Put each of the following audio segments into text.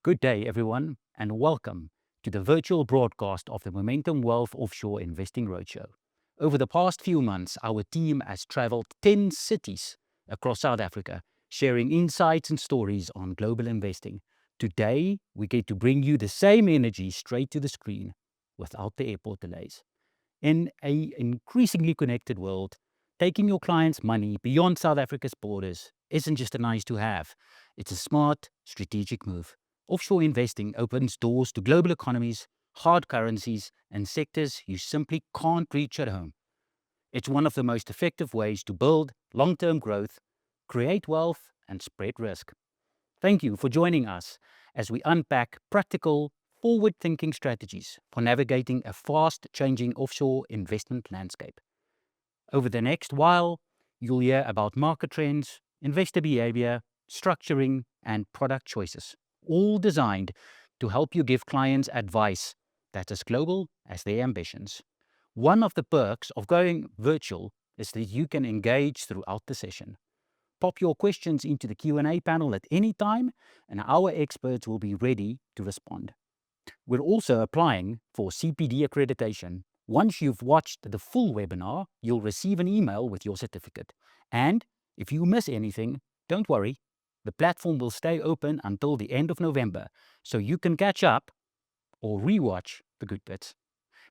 Good day, everyone, and welcome to the virtual broadcast of the Momentum Wealth Offshore Investing Roadshow. Over the past few months, our team has traveled 10 cities across South Africa, sharing insights and stories on global investing. Today, we get to bring you the same energy straight to the screen without the airport delays. In an increasingly connected world, taking your clients' money beyond South Africa's borders isn't just a nice to have, it's a smart, strategic move. Offshore investing opens doors to global economies, hard currencies, and sectors you simply can't reach at home. It's one of the most effective ways to build long-term growth, create wealth, and spread risk. Thank you for joining us as we unpack practical, forward-thinking strategies for navigating a fast-changing offshore investment landscape. Over the next while, you'll hear about market trends, investor behavior, structuring, and product choices, all designed to help you give clients advice that's as global as their ambitions. One of the perks of going virtual is that you can engage throughout the session. Pop your questions into the Q&A panel at any time, and our experts will be ready to respond. We're also applying for CPD accreditation. Once you've watched the full webinar, you'll receive an email with your certificate. And if you miss anything, don't worry. The platform will stay open until the end of November, so you can catch up or rewatch the good bits.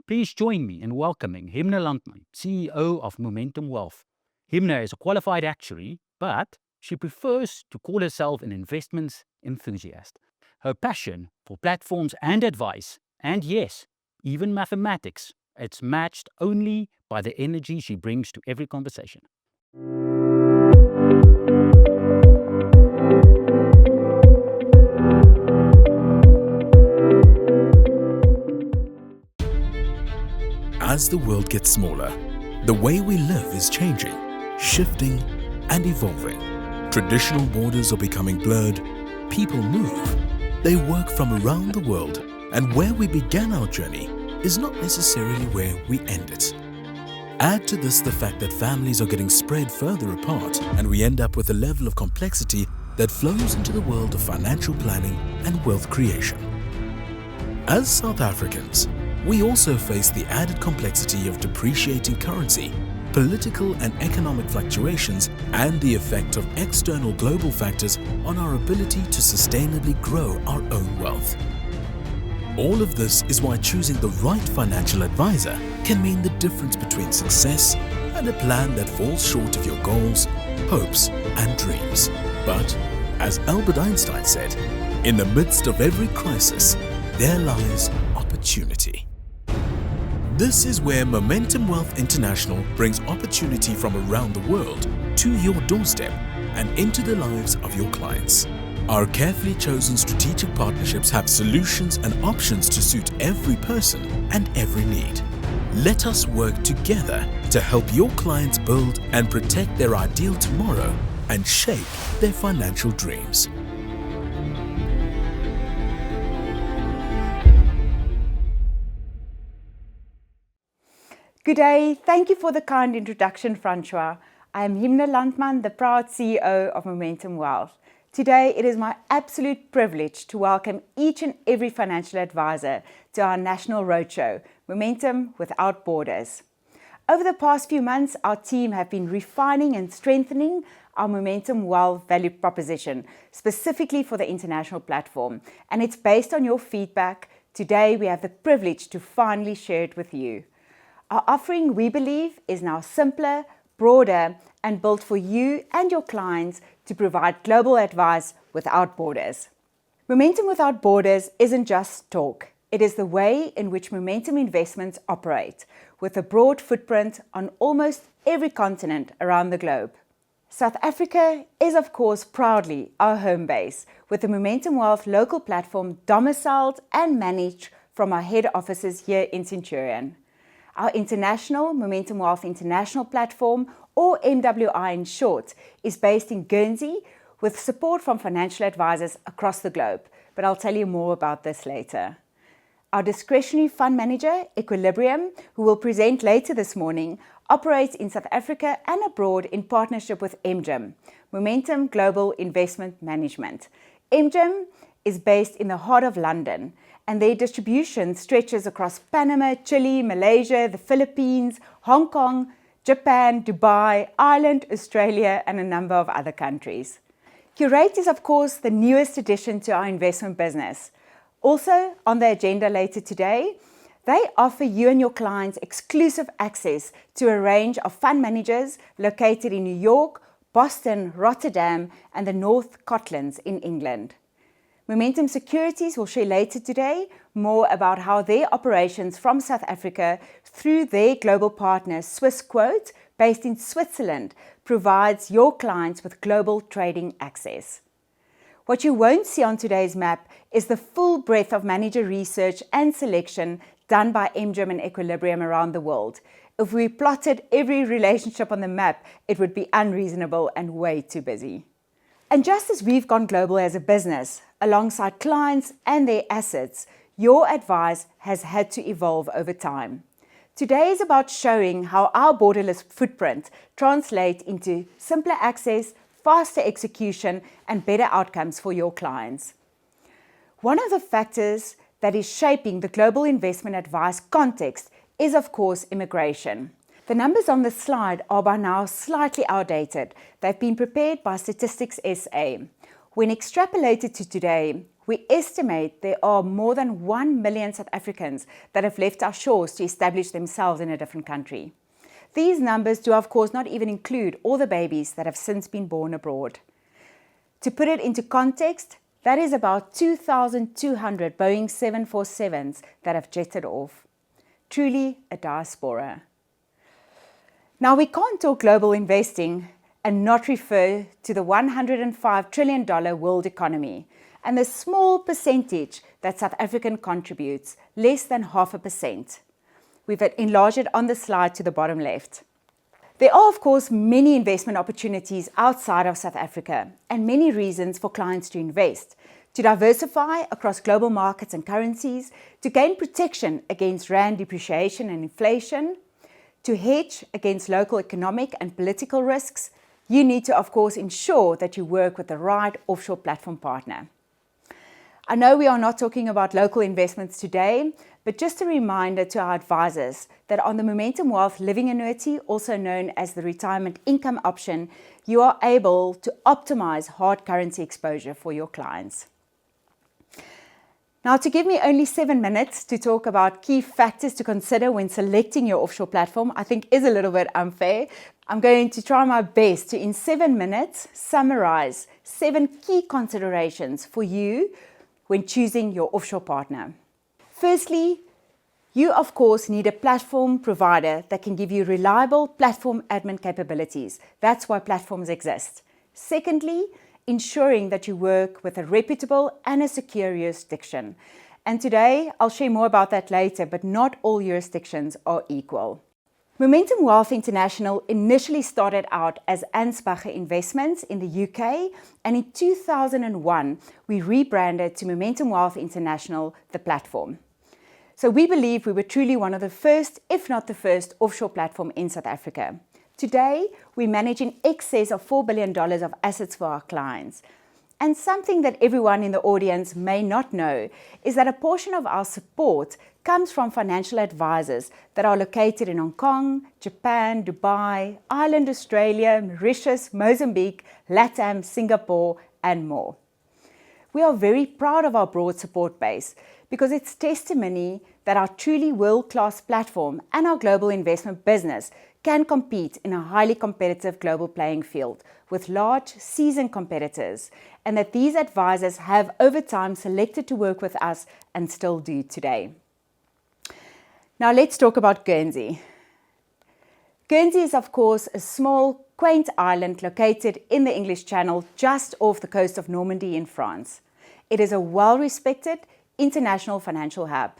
Please join me in welcoming Himna Landman, CEO of Momentum Wealth. Himna is a qualified actuary, but she prefers to call herself an investments enthusiast. Her passion for platforms and advice, and yes, even mathematics, it's matched only by the energy she brings to every conversation. As the world gets smaller, the way we live is changing, shifting, and evolving. Traditional borders are becoming blurred. People move. They work from around the world, and where we began our journey is not necessarily where we end it. Add to this the fact that families are getting spread further apart, and we end up with a level of complexity that flows into the world of financial planning and wealth creation. As South Africans, we also face the added complexity of depreciating currency, political and economic fluctuations, and the effect of external global factors on our ability to sustainably grow our own wealth. All of this is why choosing the right financial advisor can mean the difference between success and a plan that falls short of your goals, hopes, and dreams. But, as Albert Einstein said, in the midst of every crisis, there lies opportunity. This is where Momentum Wealth International brings opportunity from around the world to your doorstep and into the lives of your clients. Our carefully chosen strategic partnerships have solutions and options to suit every person and every need. Let us work together to help your clients build and protect their ideal tomorrow and shape their financial dreams. Good day. Thank you for the kind introduction, Francois. I am Himna Landman, the proud CEO of Momentum Wealth. Today, it is my absolute privilege to welcome each and every financial advisor to our national roadshow, Momentum Without Borders. Over the past few months, our team have been refining and strengthening our Momentum Wealth value proposition, specifically for the international platform. And it's based on your feedback. Today, we have the privilege to finally share it with you. Our offering, we believe, is now simpler, broader, and built for you and your clients to provide global advice without borders. Momentum Without Borders isn't just talk. It is the way in which Momentum Investments operate, with a broad footprint on almost every continent around the globe. South Africa is, of course, proudly our home base, with the Momentum Wealth local platform domiciled and managed from our head offices here in Centurion. Our international Momentum Wealth International platform, or MWI in short, is based in Guernsey with support from financial advisors across the globe, but I'll tell you more about this later. Our discretionary fund manager, Equilibrium, who will present later this morning, operates in South Africa and abroad in partnership with MGIM, Momentum Global Investment Management. MGIM is based in the heart of London, and their distribution stretches across Panama, Chile, Malaysia, the Philippines, Hong Kong, Japan, Dubai, Ireland, Australia, and a number of other countries. Curate is, of course, the newest addition to our investment business. Also on the agenda later today, they offer you and your clients exclusive access to a range of fund managers located in New York, Boston, Rotterdam, and the North Cotlands in England. Momentum Securities will share later today more about how their operations from South Africa through their global partner Swissquote, based in Switzerland, provides your clients with global trading access. What you won't see on today's map is the full breadth of manager research and selection done by MGIM and Equilibrium around the world. If we plotted every relationship on the map, it would be unreasonable and way too busy. And just as we've gone global as a business, alongside clients and their assets, your advice has had to evolve over time. Today is about showing how our borderless footprint translates into simpler access, faster execution, and better outcomes for your clients. One of the factors that is shaping the global investment advice context is, of course, immigration. The numbers on the slide are by now slightly outdated. They've been prepared by Statistics SA. When extrapolated to today, we estimate there are more than 1 million South Africans that have left our shores to establish themselves in a different country. These numbers do, of course, not even include all the babies that have since been born abroad. To put it into context, that is about 2,200 Boeing 747s that have jetted off. Truly a diaspora. Now, we can't talk global investing and not refer to the $105 trillion world economy and the small percentage that South Africa contributes, less than 0.5%. We've enlarged it on the slide to the bottom left. There are, of course, many investment opportunities outside of South Africa and many reasons for clients to invest, to diversify across global markets and currencies, to gain protection against rand depreciation and inflation, to hedge against local economic and political risks. You need to, of course, ensure that you work with the right offshore platform partner. I know we are not talking about local investments today, but just a reminder to our advisors that on the Momentum Wealth Living Annuity, also known as the Retirement Income Option, you are able to optimize hard currency exposure for your clients. Now, to give me only 7 minutes to talk about key factors to consider when selecting your offshore platform, I think is a little bit unfair. I'm going to try my best to, in 7 minutes, summarize 7 key considerations for you when choosing your offshore partner. Firstly, you of course need a platform provider that can give you reliable platform admin capabilities. That's why platforms exist. Secondly, ensuring that you work with a reputable and a secure jurisdiction. And today, I'll share more about that later, but not all jurisdictions are equal. Momentum Wealth International initially started out as Ansbacher Investments in the UK, and in 2001, we rebranded to Momentum Wealth International, the platform. So we believe we were truly one of the first, if not the first, offshore platform in South Africa. Today, we manage in excess of $4 billion of assets for our clients. And something that everyone in the audience may not know is that a portion of our support comes from financial advisors that are located in Hong Kong, Japan, Dubai, Ireland, Australia, Mauritius, Mozambique, LATAM, Singapore, and more. We are very proud of our broad support base because it's testimony that our truly world-class platform and our global investment business can compete in a highly competitive global playing field with large, seasoned competitors, and that these advisors have over time selected to work with us and still do today. Now let's talk about Guernsey. Guernsey is, of course, a small, quaint island located in the English Channel just off the coast of Normandy in France. It is a well-respected international financial hub.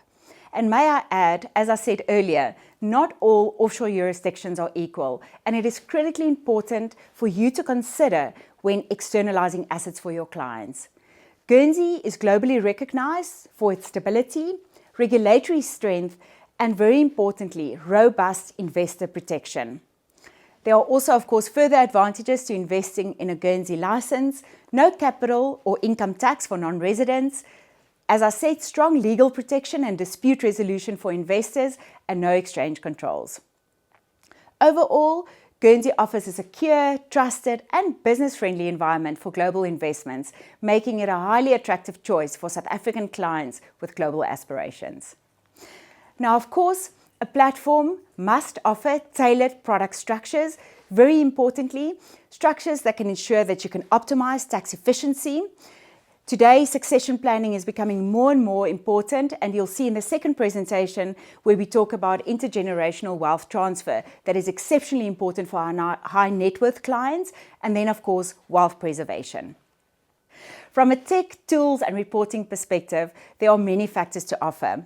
And may I add, as I said earlier, not all offshore jurisdictions are equal, and it is critically important for you to consider when externalizing assets for your clients. Guernsey is globally recognized for its stability, regulatory strength, and very importantly, robust investor protection. There are also, of course, further advantages to investing in a Guernsey license, no capital or income tax for non-residents, as I said, strong legal protection and dispute resolution for investors, and no exchange controls. Overall, Guernsey offers a secure, trusted, and business-friendly environment for global investments, making it a highly attractive choice for South African clients with global aspirations. Now, of course, a platform must offer tailored product structures. Very importantly, structures that can ensure that you can optimize tax efficiency. Today, succession planning is becoming more and more important, and you'll see in the second presentation where we talk about intergenerational wealth transfer that is exceptionally important for our high net worth clients, and then, of course, wealth preservation. From a tech, tools, and reporting perspective, there are many factors to offer.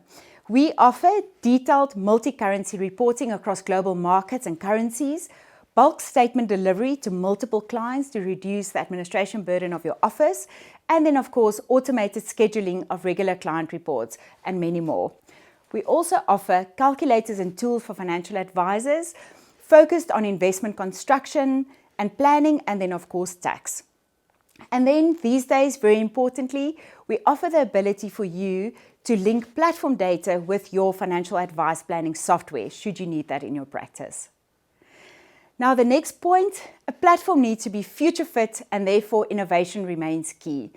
We offer detailed multi-currency reporting across global markets and currencies, bulk statement delivery to multiple clients to reduce the administration burden of your office, and then, of course, automated scheduling of regular client reports, and many more. We also offer calculators and tools for financial advisors focused on investment construction and planning, and then, of course, tax. And then these days, very importantly, we offer the ability for you to link platform data with your financial advice planning software, should you need that in your practice. Now, the next point, a platform needs to be future fit, and therefore innovation remains key.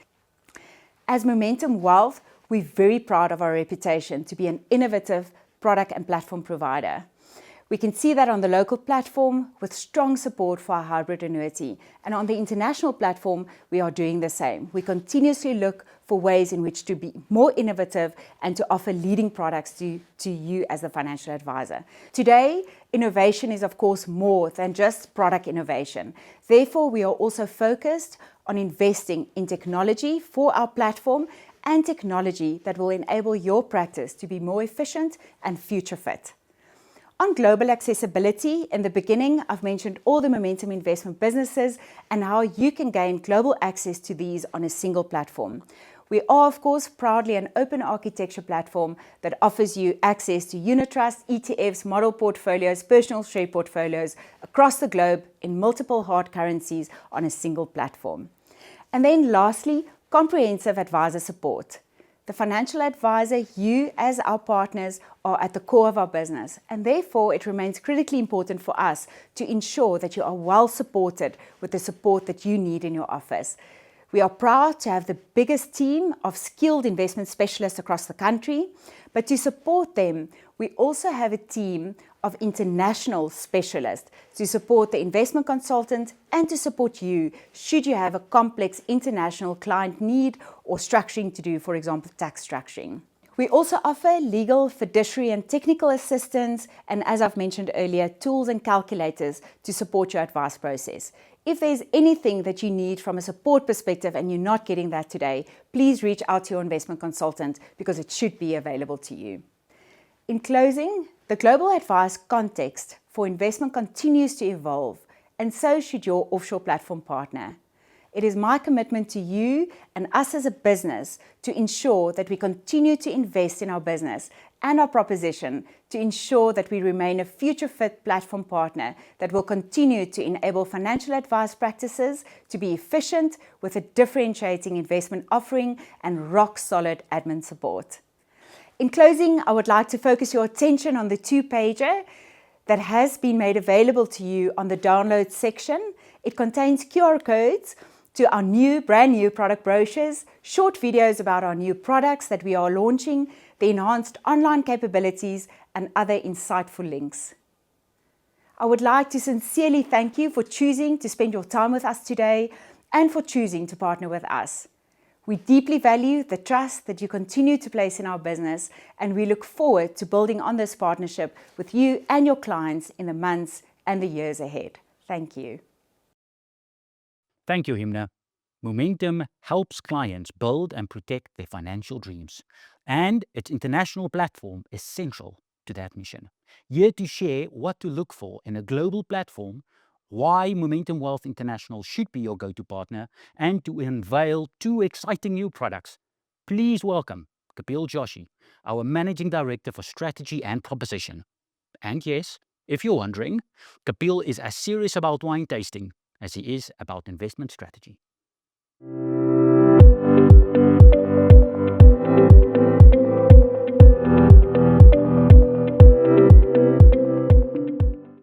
As Momentum Wealth, we're very proud of our reputation to be an innovative product and platform provider. We can see that on the local platform with strong support for our hybrid annuity. And on the international platform, we are doing the same. We continuously look for ways in which to be more innovative and to offer leading products to you as the financial advisor. Today, innovation is, of course, more than just product innovation. Therefore, we are also focused on investing in technology for our platform and technology that will enable your practice to be more efficient and future fit. On global accessibility, in the beginning, I've mentioned all the Momentum investment businesses and how you can gain global access to these on a single platform. We are, of course, proudly an open architecture platform that offers you access to unit trusts, ETFs, model portfolios, personal share portfolios across the globe in multiple hard currencies on a single platform. And then lastly, comprehensive advisor support. The financial advisor, you as our partners, are at the core of our business, and therefore it remains critically important for us to ensure that you are well supported with the support that you need in your office. We are proud to have the biggest team of skilled investment specialists across the country, but to support them, we also have a team of international specialists to support the investment consultant and to support you should you have a complex international client need or structuring to do, for example, tax structuring. We also offer legal, fiduciary and technical assistance, and as I've mentioned earlier, tools and calculators to support your advice process. If there's anything that you need from a support perspective and you're not getting that today, please reach out to your investment consultant because it should be available to you. In closing, the global advice context for investment continues to evolve, and so should your offshore platform partner. It is my commitment to you and us as a business to ensure that we continue to invest in our business and our proposition to ensure that we remain a future-fit platform partner that will continue to enable financial advice practices to be efficient with a differentiating investment offering and rock-solid admin support. In closing, I would like to focus your attention on the two-pager that has been made available to you on the download section. It contains QR codes to our brand new product brochures, short videos about our new products that we are launching, the enhanced online capabilities, and other insightful links. I would like to sincerely thank you for choosing to spend your time with us today and for choosing to partner with us. We deeply value the trust that you continue to place in our business, and we look forward to building on this partnership with you and your clients in the months and the years ahead. Thank you. Thank you, Himna. Momentum helps clients build and protect their financial dreams, and its international platform is central to that mission. Here to share what to look for in a global platform, why Momentum Wealth International should be your go-to partner, and to unveil two exciting new products, please welcome Kapil Joshi, our Managing Director for Strategy and Proposition. And yes, If you're wondering, Kapil is as serious about wine tasting as he is about investment strategy.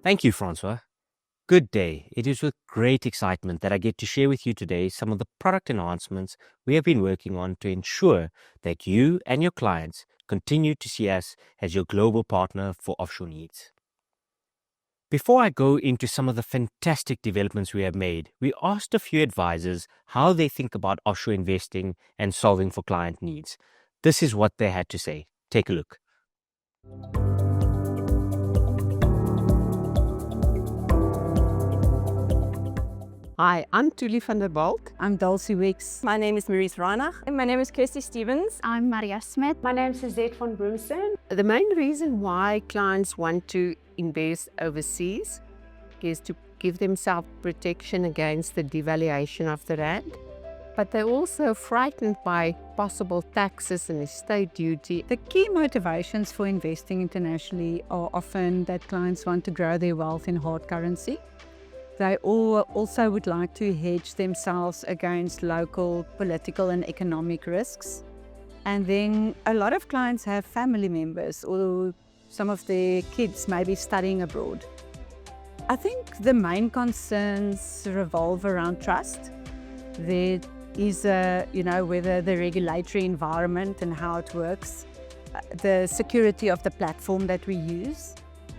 Thank you, Francois. Good day. It is with great excitement that I get to share with you today some of the product enhancements we have been working on to ensure that you and your clients continue to see us as your global partner for offshore needs. Before I go into some of the fantastic developments we have made, we asked a few advisors how they think about offshore investing and solving for client needs. This is what they had to say. Take a look. Hi, I'm Tuli van der Balk. I'm Dulcie Wicks. My name is Maurice Reinach. And my name is Kirsty Stevens. I'm Maria Smith. My name is Suzette van Broomsteen. The main reason why clients want to invest overseas is to give themselves protection against the devaluation of the rand. But they're also frightened by possible taxes and estate duty. The key motivations for investing internationally are often that clients want to grow their wealth in hard currency. They also would like to hedge themselves against local political and economic risks. And then a lot of clients have family members or some of their kids may be studying abroad. I think the main concerns revolve around trust. There is, whether the regulatory environment and how it works, the security of the platform that we use,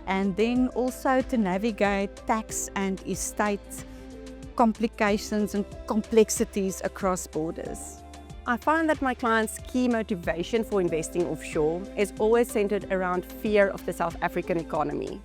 and then also to navigate tax and estate complications and complexities across borders. I find that my clients' key motivation for investing offshore is always centered around fear of the South African economy,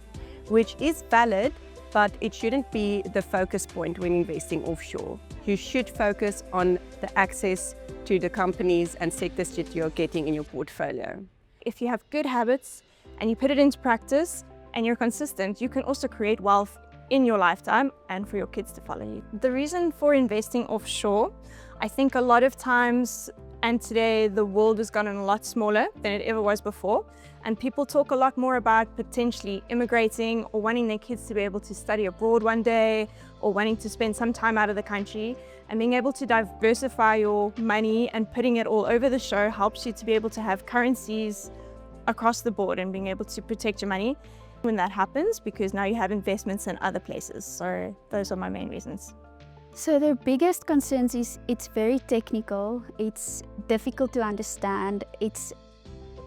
which is valid, but it shouldn't be the focus point when investing offshore. You should focus on the access to the companies and sectors that you're getting in your portfolio. If you have good habits and you put it into practice and you're consistent, you can also create wealth in your lifetime and for your kids to follow you. The reason for investing offshore, I think a lot of times, and today the world has gotten a lot smaller than it ever was before, and people talk a lot more about potentially immigrating or wanting their kids to be able to study abroad one day or wanting to spend some time out of the country, and being able to diversify your money and putting it all over the show helps you to be able to have currencies across the board and being able to protect your money when that happens, because now you have investments in other places. So those are my main reasons. So their biggest concerns is it's very technical, it's difficult to understand, it's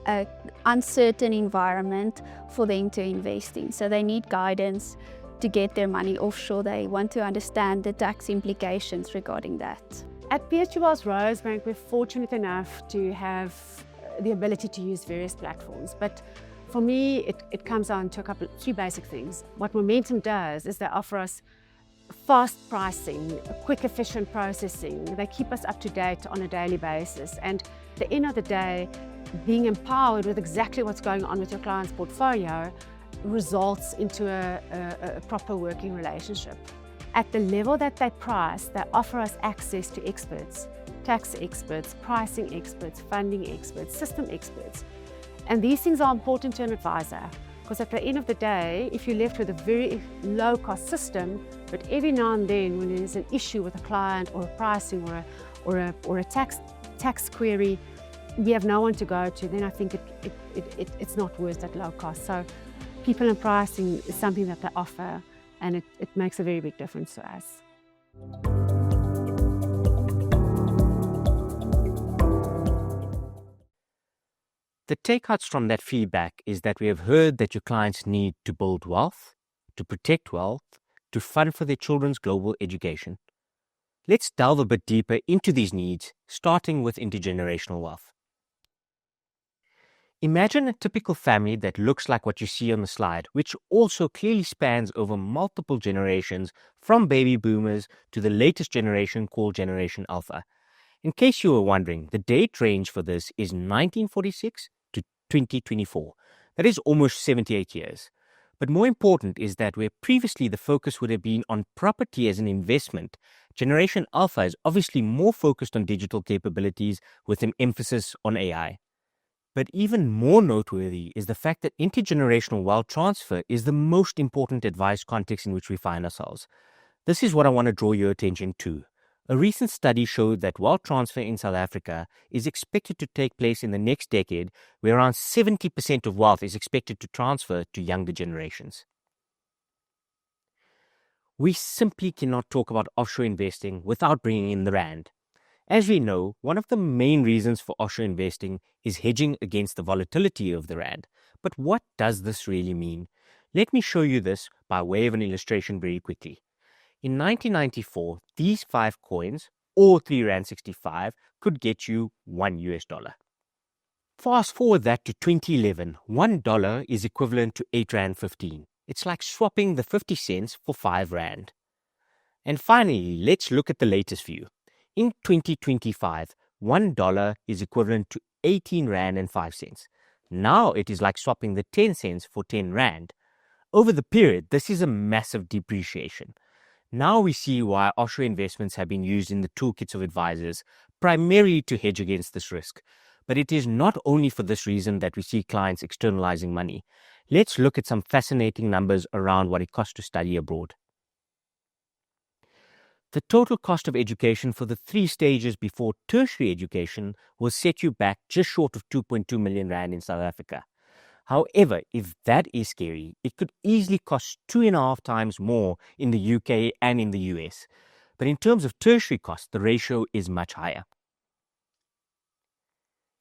an uncertain environment for them to invest in. So they need guidance to get their money offshore. They want to understand the tax implications regarding that. At PSG Wealth Rosebank, we're fortunate enough to have the ability to use various platforms. But for me, it comes down to three basic things. What Momentum does is they offer us fast pricing, quick, efficient processing. They keep us up to date on a daily basis. And at the end of the day, being empowered with exactly what's going on with your client's portfolio results into a proper working relationship. At the level that they price, they offer us access to experts, tax experts, pricing experts, funding experts, system experts. And these things are important to an advisor, because at the end of the day, if you're left with a very low-cost system, but every now and then when there's an issue with a client or a pricing or a tax query, you have no one to go to, then I think it's not worth that low cost. So people and pricing is something that they offer, and it makes a very big difference to us. The takeouts from that feedback is that we have heard that your clients need to build wealth, to protect wealth, to fund for their children's global education. Let's delve a bit deeper into these needs, starting with intergenerational wealth. Imagine a typical family that looks like what you see on the slide, which also clearly spans over multiple generations, from baby boomers to the latest generation called Generation Alpha. In case you were wondering, the date range for this is 1946 to 2024. That is almost 78 years. But more important is that where previously the focus would have been on property as an investment, Generation Alpha is obviously more focused on digital capabilities with an emphasis on AI. But even more noteworthy is the fact that intergenerational wealth transfer is the most important advice context in which we find ourselves. This is what I want to draw your attention to. A recent study showed that wealth transfer in South Africa is expected to take place in the next decade, where around 70% of wealth is expected to transfer to younger generations. We simply cannot talk about offshore investing without bringing in the rand. As we know, one of the main reasons for offshore investing is hedging against the volatility of the rand. But what does this really mean? Let me show you this by way of an illustration very quickly. In 1994, these 5 coins, or 3 Rand 65, could get you $1. Fast forward that to 2011, $1 is equivalent to 8 Rand 15. It's like swapping the 50 cents for 5 Rand. And finally, let's look at the latest view. In 2025, $1 is equivalent to 18 Rand and 5 cents. Now it is like swapping the 10 cents for 10 Rand. Over the period, this is a massive depreciation. Now we see why offshore investments have been used in the toolkits of advisors, primarily to hedge against this risk. But it is not only for this reason that we see clients externalizing money. Let's look at some fascinating numbers around what it costs to study abroad. The total cost of education for the 3 stages before tertiary education will set you back just short of 2.2 million Rand in South Africa. However, if that is scary, it could easily cost 2.5 times more in the UK and in the US. But in terms of tertiary costs, the ratio is much higher.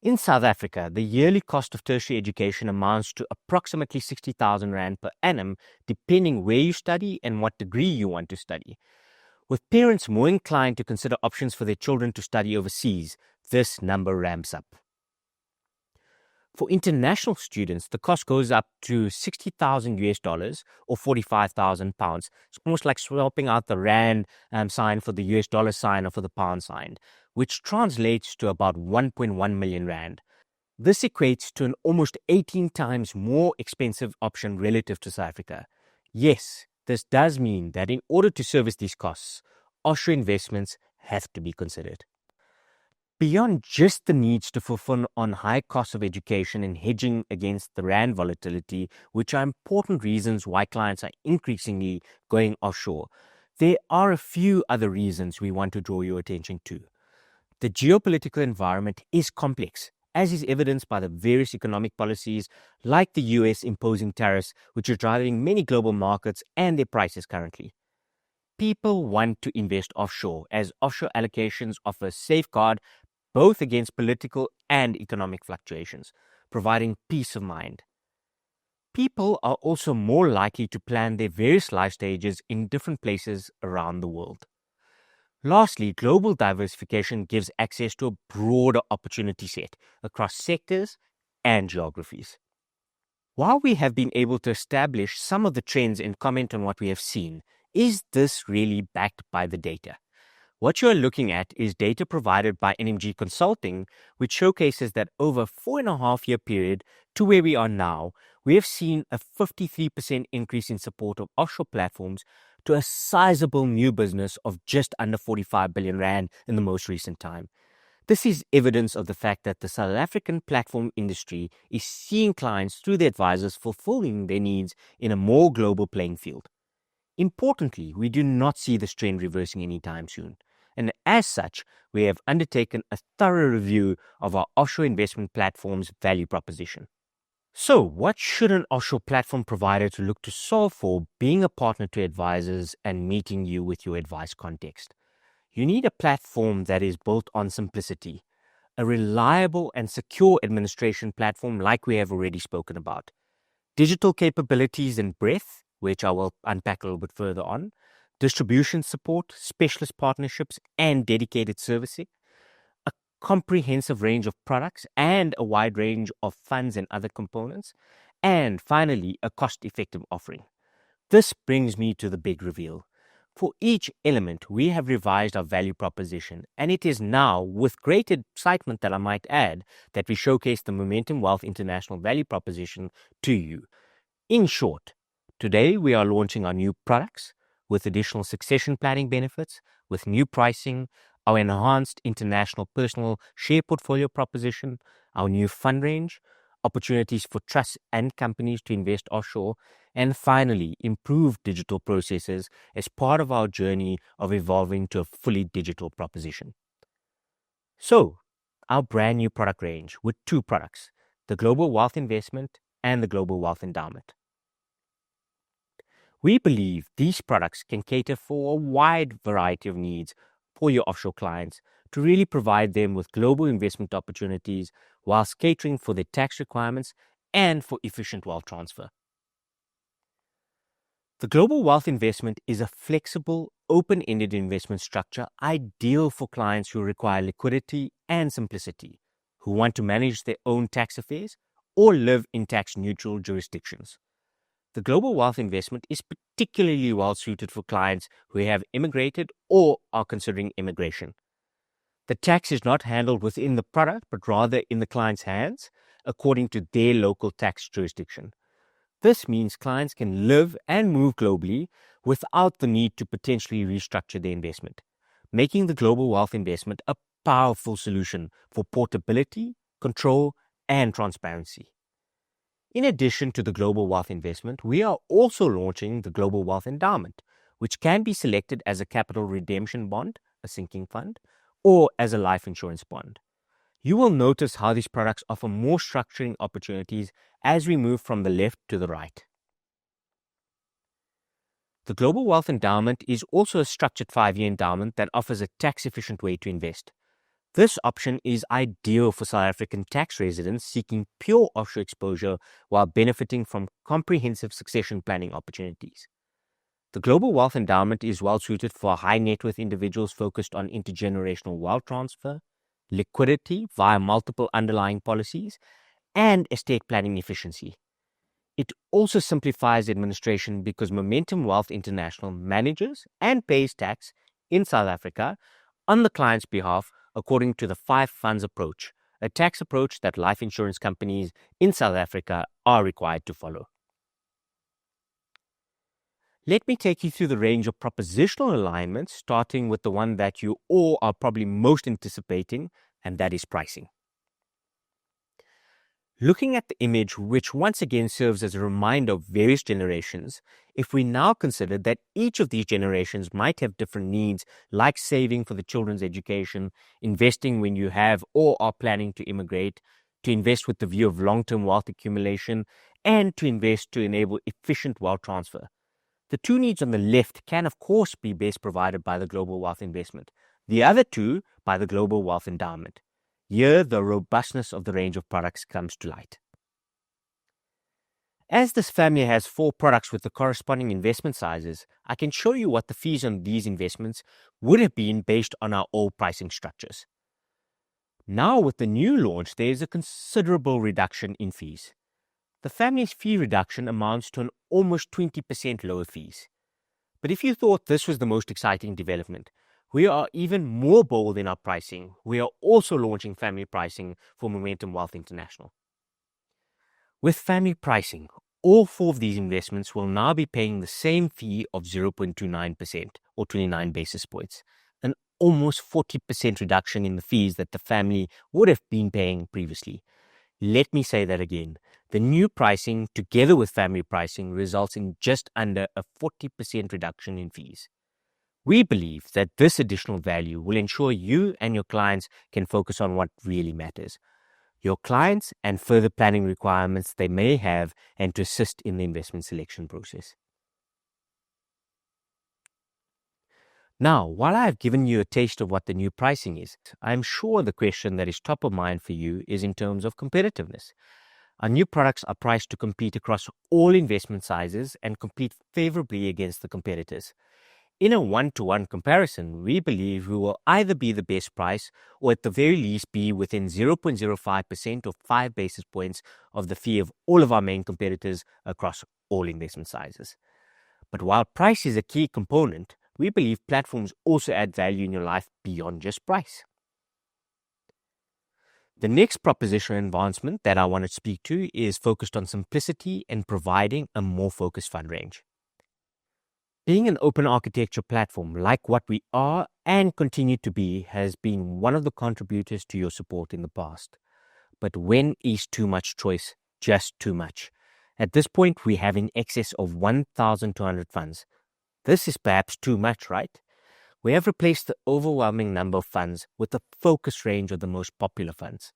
In South Africa, the yearly cost of tertiary education amounts to approximately 60,000 Rand per annum, depending where you study and what degree you want to study. With parents more inclined to consider options for their children to study overseas, this number ramps up. For international students, the cost goes up to 60,000 US dollars or 45,000 pounds. It's almost like swapping out the Rand sign for the US dollar sign or for the pound sign, which translates to about 1.1 million Rand. This equates to an almost 18 times more expensive option relative to South Africa. Yes, this does mean that in order to service these costs, offshore investments have to be considered. Beyond just the needs to fulfill on high costs of education and hedging against the rand volatility, which are important reasons why clients are increasingly going offshore, there are a few other reasons we want to draw your attention to. The geopolitical environment is complex, as is evidenced by the various economic policies like the US imposing tariffs, which are driving many global markets and their prices currently. People want to invest offshore, as offshore allocations offer a safeguard both against political and economic fluctuations, providing peace of mind. People are also more likely to plan their various life stages in different places around the world. Lastly, global diversification gives access to a broader opportunity set across sectors and geographies. While we have been able to establish some of the trends and comment on what we have seen, is this really backed by the data? What you're looking at is data provided by NMG Consulting, which showcases that over a 4.5-year period to where we are now, we have seen a 53% increase in support of offshore platforms to a sizable new business of just under 45 billion Rand in the most recent time. This is evidence of the fact that the South African platform industry is seeing clients through their advisors fulfilling their needs in a more global playing field. Importantly, we do not see this trend reversing anytime soon. And as such, we have undertaken a thorough review of our offshore investment platform's value proposition. So, what should an offshore platform provider to look to solve for being a partner to advisors and meeting you with your advice context? You need a platform that is built on simplicity, a reliable and secure administration platform like we have already spoken about, digital capabilities and breadth, which I will unpack a little bit further on, distribution support, specialist partnerships, and dedicated servicing, a comprehensive range of products and a wide range of funds and other components, and finally, a cost-effective offering. This brings me to the big reveal. For each element, we have revised our value proposition, and it is now, with great excitement that I might add, that we showcase the Momentum Wealth International value proposition to you. In short, today we are launching our new products with additional succession planning benefits, with new pricing, our enhanced international personal share portfolio proposition, our new fund range, opportunities for trusts and companies to invest offshore, and finally, improved digital processes as part of our journey of evolving to a fully digital proposition. So, our brand new product range with 2 products, the Global Wealth Investment and the Global Wealth Endowment. We believe these products can cater for a wide variety of needs for your offshore clients to really provide them with global investment opportunities whilst catering for their tax requirements and for efficient wealth transfer. The Global Wealth Investment is a flexible, open-ended investment structure ideal for clients who require liquidity and simplicity, who want to manage their own tax affairs or live in tax-neutral jurisdictions. The Global Wealth Investment is particularly well suited for clients who have immigrated or are considering immigration. The tax is not handled within the product, but rather in the client's hands, according to their local tax jurisdiction. This means clients can live and move globally without the need to potentially restructure their investment, making the Global Wealth Investment a powerful solution for portability, control, and transparency. In addition to the Global Wealth Investment, we are also launching the Global Wealth Endowment, which can be selected as a capital redemption bond, a sinking fund, or as a life insurance bond. You will notice how these products offer more structuring opportunities as we move from the left to the right. The Global Wealth Endowment is also a structured 5-year endowment that offers a tax-efficient way to invest. This option is ideal for South African tax residents seeking pure offshore exposure while benefiting from comprehensive succession planning opportunities. The Global Wealth Endowment is well suited for high net worth individuals focused on intergenerational wealth transfer, liquidity via multiple underlying policies, and estate planning efficiency. It also simplifies administration because Momentum Wealth International manages and pays tax in South Africa on the client's behalf according to the 5 funds approach, a tax approach that life insurance companies in South Africa are required to follow. Let me take you through the range of propositional alignments, starting with the one that you all are probably most anticipating, and that is pricing. Looking at the image, which once again serves as a reminder of various generations, if we now consider that each of these generations might have different needs, like saving for the children's education, investing when you have or are planning to immigrate, to invest with the view of long-term wealth accumulation, and to invest to enable efficient wealth transfer. The 2 needs on the left can, of course, be best provided by the Global Wealth Investment, the other 2 by the Global Wealth Endowment. Here, the robustness of the range of products comes to light. As this family has 4 products with the corresponding investment sizes, I can show you what the fees on these investments would have been based on our old pricing structures. Now, with the new launch, there is a considerable reduction in fees. The family's fee reduction amounts to an almost 20% lower fees. But if you thought this was the most exciting development, we are even more bold in our pricing. We are also launching family pricing for Momentum Wealth International. With family pricing, all 4 of these investments will now be paying the same fee of 0.29% or 29 basis points, an almost 40% reduction in the fees that the family would have been paying previously. Let me say that again. The new pricing, together with family pricing, results in just under a 40% reduction in fees. We believe that this additional value will ensure you and your clients can focus on what really matters, your clients and further planning requirements they may have, and to assist in the investment selection process. Now, while I have given you a taste of what the new pricing is, I'm sure the question that is top of mind for you is in terms of competitiveness. Our new products are priced to compete across all investment sizes and compete favorably against the competitors. In a 1-to-1 comparison, we believe we will either be the best price or at the very least be within 0.05% or 5 basis points of the fee of all of our main competitors across all investment sizes. But while price is a key component, we believe platforms also add value in your life beyond just price. The next proposition advancement that I want to speak to is focused on simplicity and providing a more focused fund range. Being an open architecture platform like what we are and continue to be has been one of the contributors to your support in the past. but when is too much choice just too much? At this point, we have in excess of 1,200 funds. This is perhaps too much, right? We have replaced the overwhelming number of funds with a focused range of the most popular funds.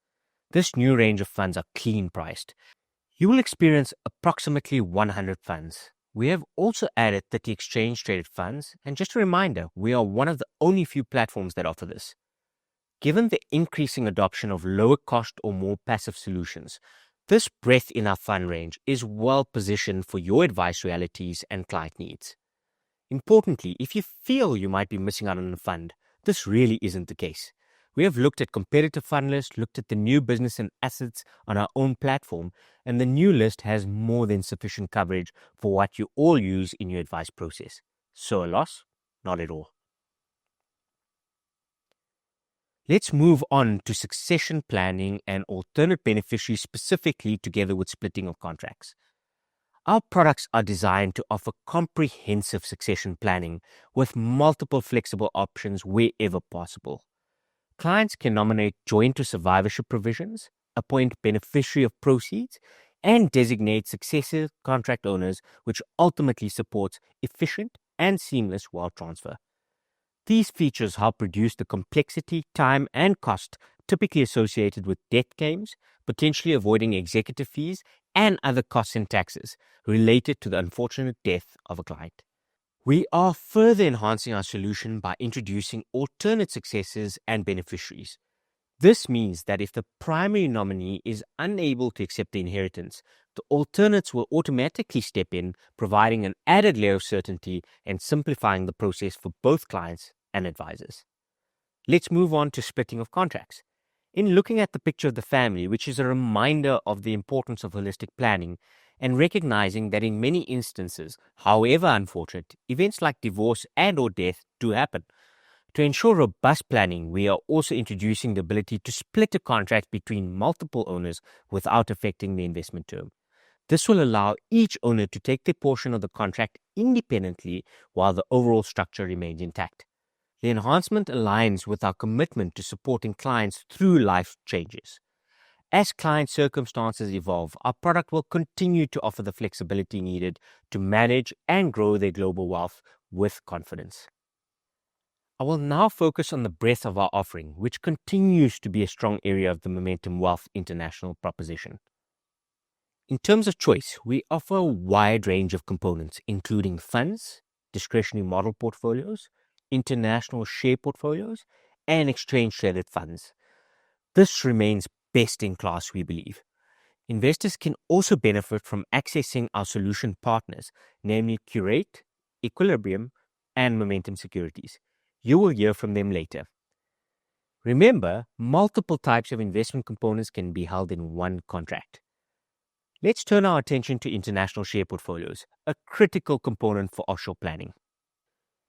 This new range of funds are clean priced. You will experience approximately 100 funds. We have also added 30 exchange-traded funds, and just a reminder, we are one of the only few platforms that offer this. Given the increasing adoption of lower cost or more passive solutions, this breadth in our fund range is well positioned for your advice realities and client needs. Importantly, if you feel you might be missing out on a fund, this really isn't the case. We have looked at competitive fund lists, looked at the new business and assets on our own platform, and the new list has more than sufficient coverage for what you all use in your advice process. So a loss? Not at all. Let's move on to succession planning and alternate beneficiaries, specifically together with splitting of contracts. Our products are designed to offer comprehensive succession planning with multiple flexible options wherever possible. Clients can nominate joint to survivorship provisions, appoint beneficiary of proceeds, and designate successive contract owners, which ultimately supports efficient and seamless wealth transfer. These features help reduce the complexity, time, and cost typically associated with death claims, potentially avoiding executive fees and other costs and taxes related to the unfortunate death of a client. We are further enhancing our solution by introducing alternate successors and beneficiaries. This means that if the primary nominee is unable to accept the inheritance, the alternates will automatically step in, providing an added layer of certainty and simplifying the process for both clients and advisors. Let's move on to splitting of contracts. In looking at the picture of the family, which is a reminder of the importance of holistic planning, and recognizing that in many instances, however unfortunate, events like divorce and or death do happen. To ensure robust planning, we are also introducing the ability to split a contract between multiple owners without affecting the investment term. This will allow each owner to take their portion of the contract independently while the overall structure remains intact. The enhancement aligns with our commitment to supporting clients through life changes. As client circumstances evolve, our product will continue to offer the flexibility needed to manage and grow their global wealth with confidence. I will now focus on the breadth of our offering, which continues to be a strong area of the Momentum Wealth International proposition. In terms of choice, we offer a wide range of components, including funds, discretionary model portfolios, international share portfolios, and exchange-traded funds. This remains best in class, we believe. Investors can also benefit from accessing our solution partners, namely Curate, Equilibrium, and Momentum Securities. You will hear from them later. Remember, multiple types of investment components can be held in one contract. Let's turn our attention to international share portfolios, a critical component for offshore planning.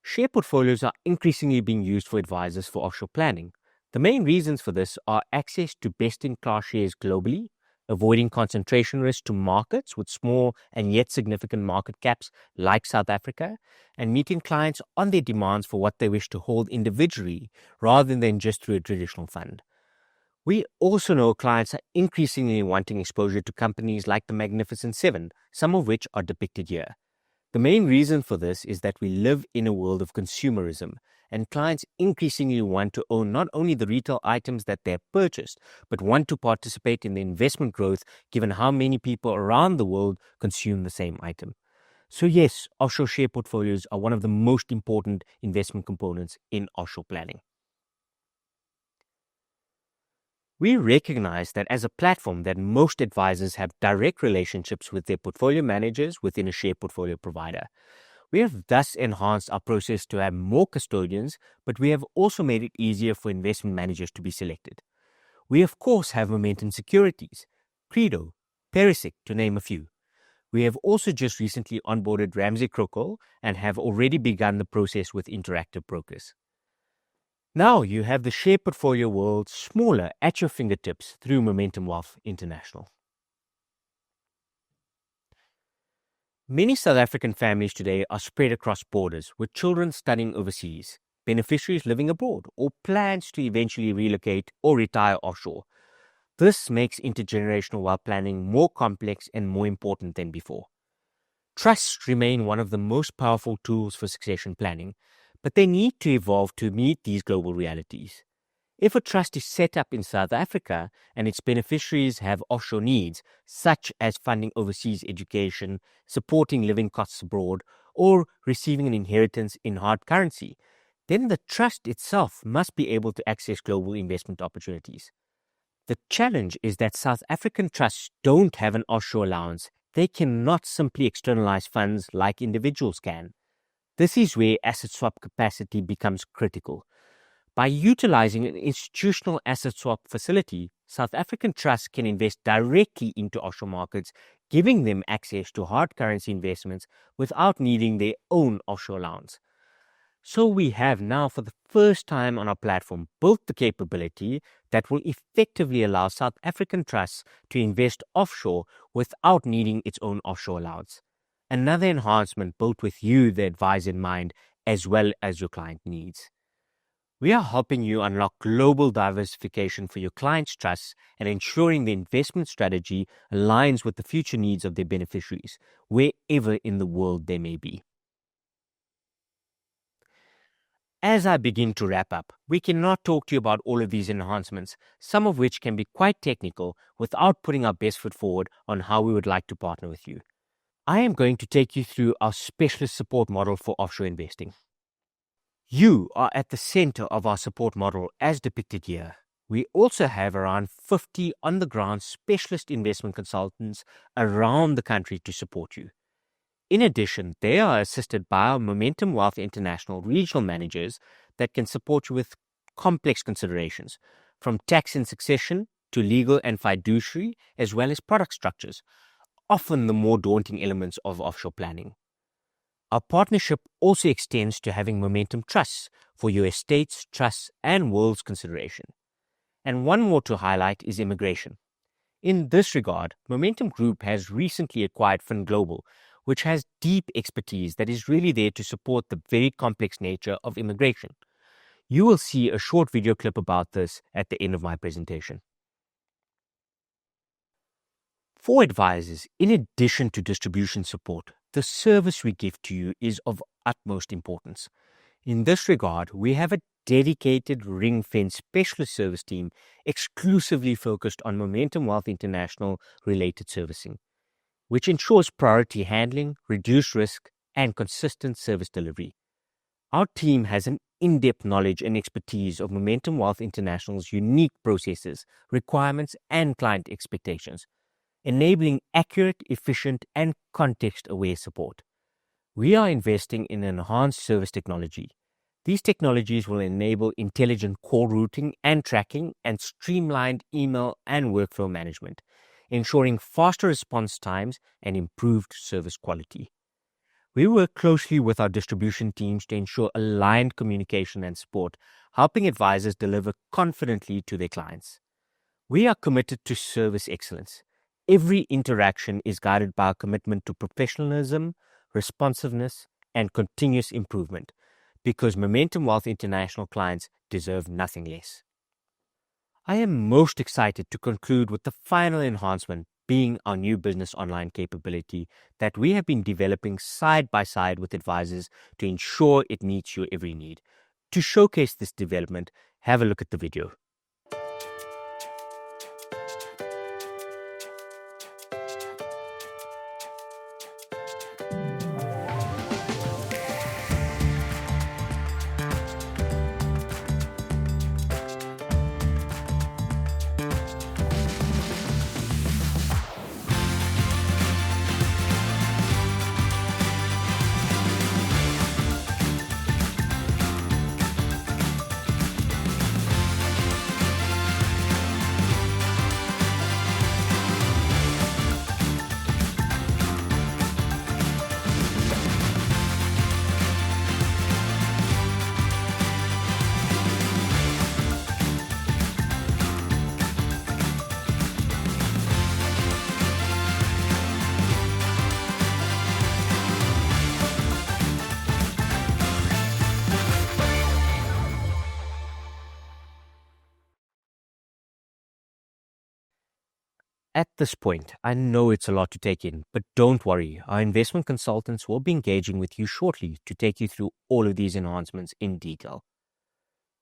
Share portfolios are increasingly being used for advisors for offshore planning. The main reasons for this are access to best-in-class shares globally, avoiding concentration risk to markets with small and yet significant market caps like South Africa, and meeting clients on their demands for what they wish to hold individually rather than just through a traditional fund. We also know clients are increasingly wanting exposure to companies like the Magnificent Seven, some of which are depicted here. The main reason for this is that we live in a world of consumerism, and clients increasingly want to own not only the retail items that they have purchased, but want to participate in the investment growth given how many people around the world consume the same item. So yes, offshore share portfolios are one of the most important investment components in offshore planning. We recognize that as a platform that most advisors have direct relationships with their portfolio managers within a share portfolio provider. We have thus enhanced our process to have more custodians, but we have also made it easier for investment managers to be selected. We of course have Momentum Securities, Credo, Perisic, to name a few. We have also just recently onboarded Ramsey Crocol and have already begun the process with Interactive Brokers. Now you have the share portfolio world smaller at your fingertips through Momentum Wealth International. Many South African families today are spread across borders with children studying overseas, beneficiaries living abroad, or plans to eventually relocate or retire offshore. This makes intergenerational wealth planning more complex and more important than before. Trusts remain one of the most powerful tools for succession planning, but they need to evolve to meet these global realities. If a trust is set up in South Africa and its beneficiaries have offshore needs, such as funding overseas education, supporting living costs abroad, or receiving an inheritance in hard currency, then the trust itself must be able to access global investment opportunities. The challenge is that South African trusts don't have an offshore allowance. They cannot simply externalize funds like individuals can. This is where asset swap capacity becomes critical. By utilizing an institutional asset swap facility, South African trusts can invest directly into offshore markets, giving them access to hard currency investments without needing their own offshore allowance. So we have now, for the first time on our platform, built the capability that will effectively allow South African trusts to invest offshore without needing its own offshore allowance. Another enhancement built with you, the advisor, in mind, as well as your client needs. We are helping you unlock global diversification for your clients' trusts and ensuring the investment strategy aligns with the future needs of their beneficiaries, wherever in the world they may be. As I begin to wrap up, we cannot talk to you about all of these enhancements, some of which can be quite technical, without putting our best foot forward on how we would like to partner with you. I am going to take you through our specialist support model for offshore investing. You are at the center of our support model as depicted here. We also have around 50 on-the-ground specialist investment consultants around the country to support you. In addition, they are assisted by our Momentum Wealth International regional managers that can support you with complex considerations, from tax and succession to legal and fiduciary, as well as product structures, often the more daunting elements of offshore planning. Our partnership also extends to having Momentum Trusts for your estates, trusts, and wills consideration. And one more to highlight is immigration. In this regard, Momentum Group has recently acquired FinGlobal, which has deep expertise that is really there to support the very complex nature of immigration. You will see a short video clip about this at the end of my presentation. For advisors, in addition to distribution support, the service we give to you is of utmost importance. In this regard, we have a dedicated ring-fence specialist service team exclusively focused on Momentum Wealth International related servicing, which ensures priority handling, reduced risk, and consistent service delivery. Our team has an in-depth knowledge and expertise of Momentum Wealth International's unique processes, requirements, and client expectations, enabling accurate, efficient, and context-aware support. We are investing in enhanced service technology. These technologies will enable intelligent call routing and tracking and streamlined email and workflow management, ensuring faster response times and improved service quality. We work closely with our distribution teams to ensure aligned communication and support, helping advisors deliver confidently to their clients. We are committed to service excellence. Every interaction is guided by a commitment to professionalism, responsiveness, and continuous improvement, because Momentum Wealth International clients deserve nothing less. I am most excited to conclude with the final enhancement being our new business online capability that we have been developing side by side with advisors to ensure it meets your every need. To showcase this development, have a look at the video. At this point, I know it's a lot to take in, but don't worry, our investment consultants will be engaging with you shortly to take you through all of these enhancements in detail.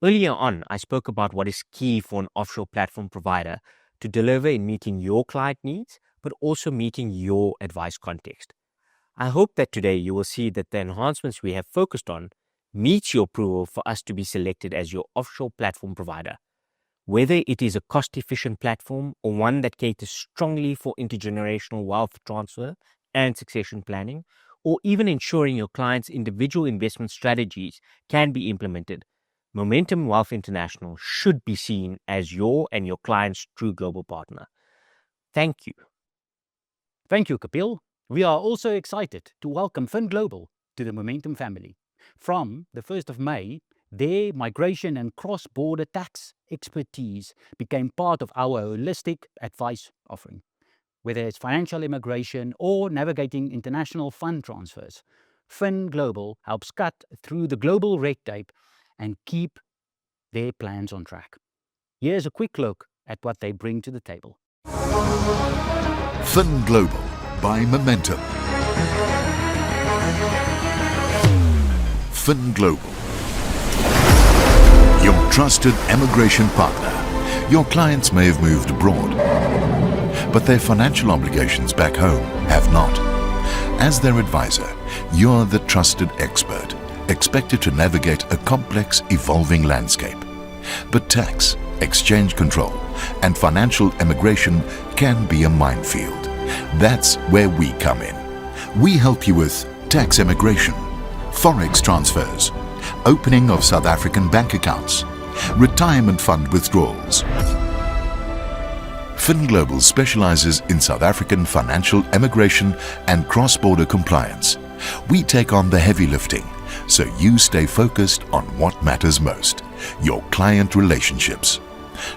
Earlier on, I spoke about what is key for an offshore platform provider to deliver in meeting your client needs, but also meeting your advice context. I hope that today you will see that the enhancements we have focused on meets your approval for us to be selected as your offshore platform provider. Whether it is a cost-efficient platform or one that caters strongly for intergenerational wealth transfer and succession planning, or even ensuring your clients' individual investment strategies can be implemented, Momentum Wealth International should be seen as your and your client's true global partner. Thank you. Thank you, Kapil. We are also excited to welcome Fin Global to the Momentum family. From the 1st of May, their migration and cross-border tax expertise became part of our holistic advice offering. Whether it's financial immigration or navigating international fund transfers, Fin Global helps cut through the global red tape and keep their plans on track. Here's a quick look at what they bring to the table. Fin Global by Momentum. Fin Global, your trusted immigration partner. Your clients may have moved abroad, but their financial obligations back home have not. As their advisor, you're the trusted expert, expected to navigate a complex, evolving landscape. But tax, exchange control, and financial immigration can be a minefield. That's where we come in. We help you with tax immigration, forex transfers, opening of South African bank accounts, retirement fund withdrawals. Fin Global specializes in South African financial immigration and cross-border compliance. We take on the heavy lifting, so you stay focused on what matters most, your client relationships.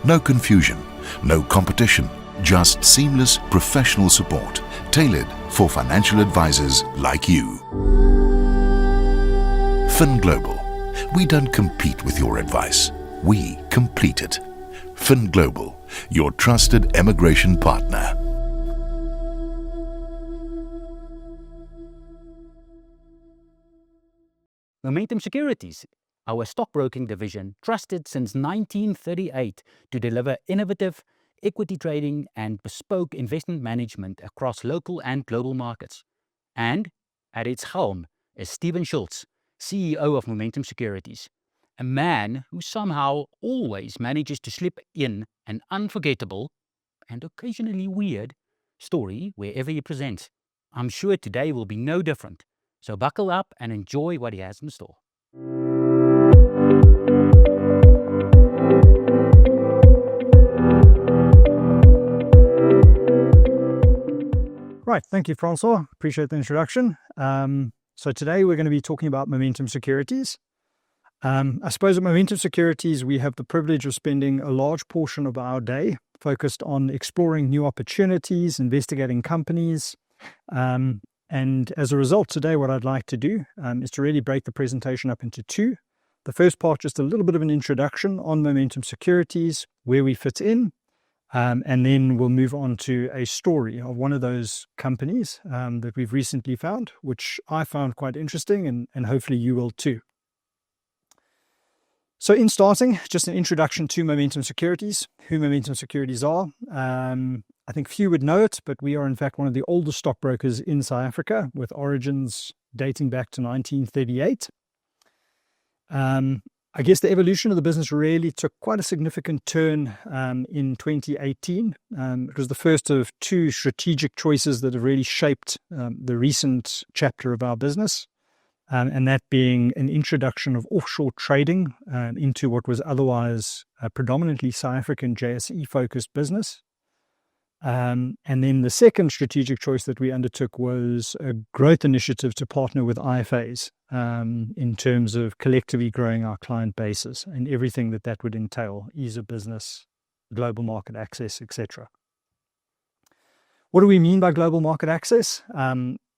No confusion, no competition, just seamless professional support tailored for financial advisors like you. Fin Global. We don't compete with your advice. We complete it. Fin Global, your trusted immigration partner. Momentum Securities, our stockbroking division, trusted since 1938 to deliver innovative equity trading and bespoke investment management across local and global markets. And at its helm is Stephen Schultz, CEO of Momentum Securities, a man who somehow always manages to slip in an unforgettable and occasionally weird story wherever he presents. I'm sure today will be no different, so buckle up and enjoy what he has in store. Right, thank you, Francois. Appreciate the introduction. So today we're going to be talking about Momentum Securities. I suppose at Momentum Securities, we have the privilege of spending a large portion of our day focused on exploring new opportunities, investigating companies. And as a result, today what I'd like to do is to really break the presentation up into two. The first part, just a little bit of an introduction on Momentum Securities, where we fit in. And then we'll move on to a story of one of those companies that we've recently found, which I found quite interesting, and hopefully you will too. So in starting, just an introduction to Momentum Securities, who Momentum Securities are. I think few would know it, but we are in fact one of the oldest stockbrokers in South Africa, with origins dating back to 1938. I guess the evolution of the business really took quite a significant turn in 2018. It was the first of two strategic choices that have really shaped the recent chapter of our business, and that being an introduction of offshore trading into what was otherwise a predominantly South African JSE-focused business. And then the second strategic choice that we undertook was a growth initiative to partner with IFAs in terms of collectively growing our client bases and everything that that would entail, ease of business, global market access, etc. What do we mean by global market access?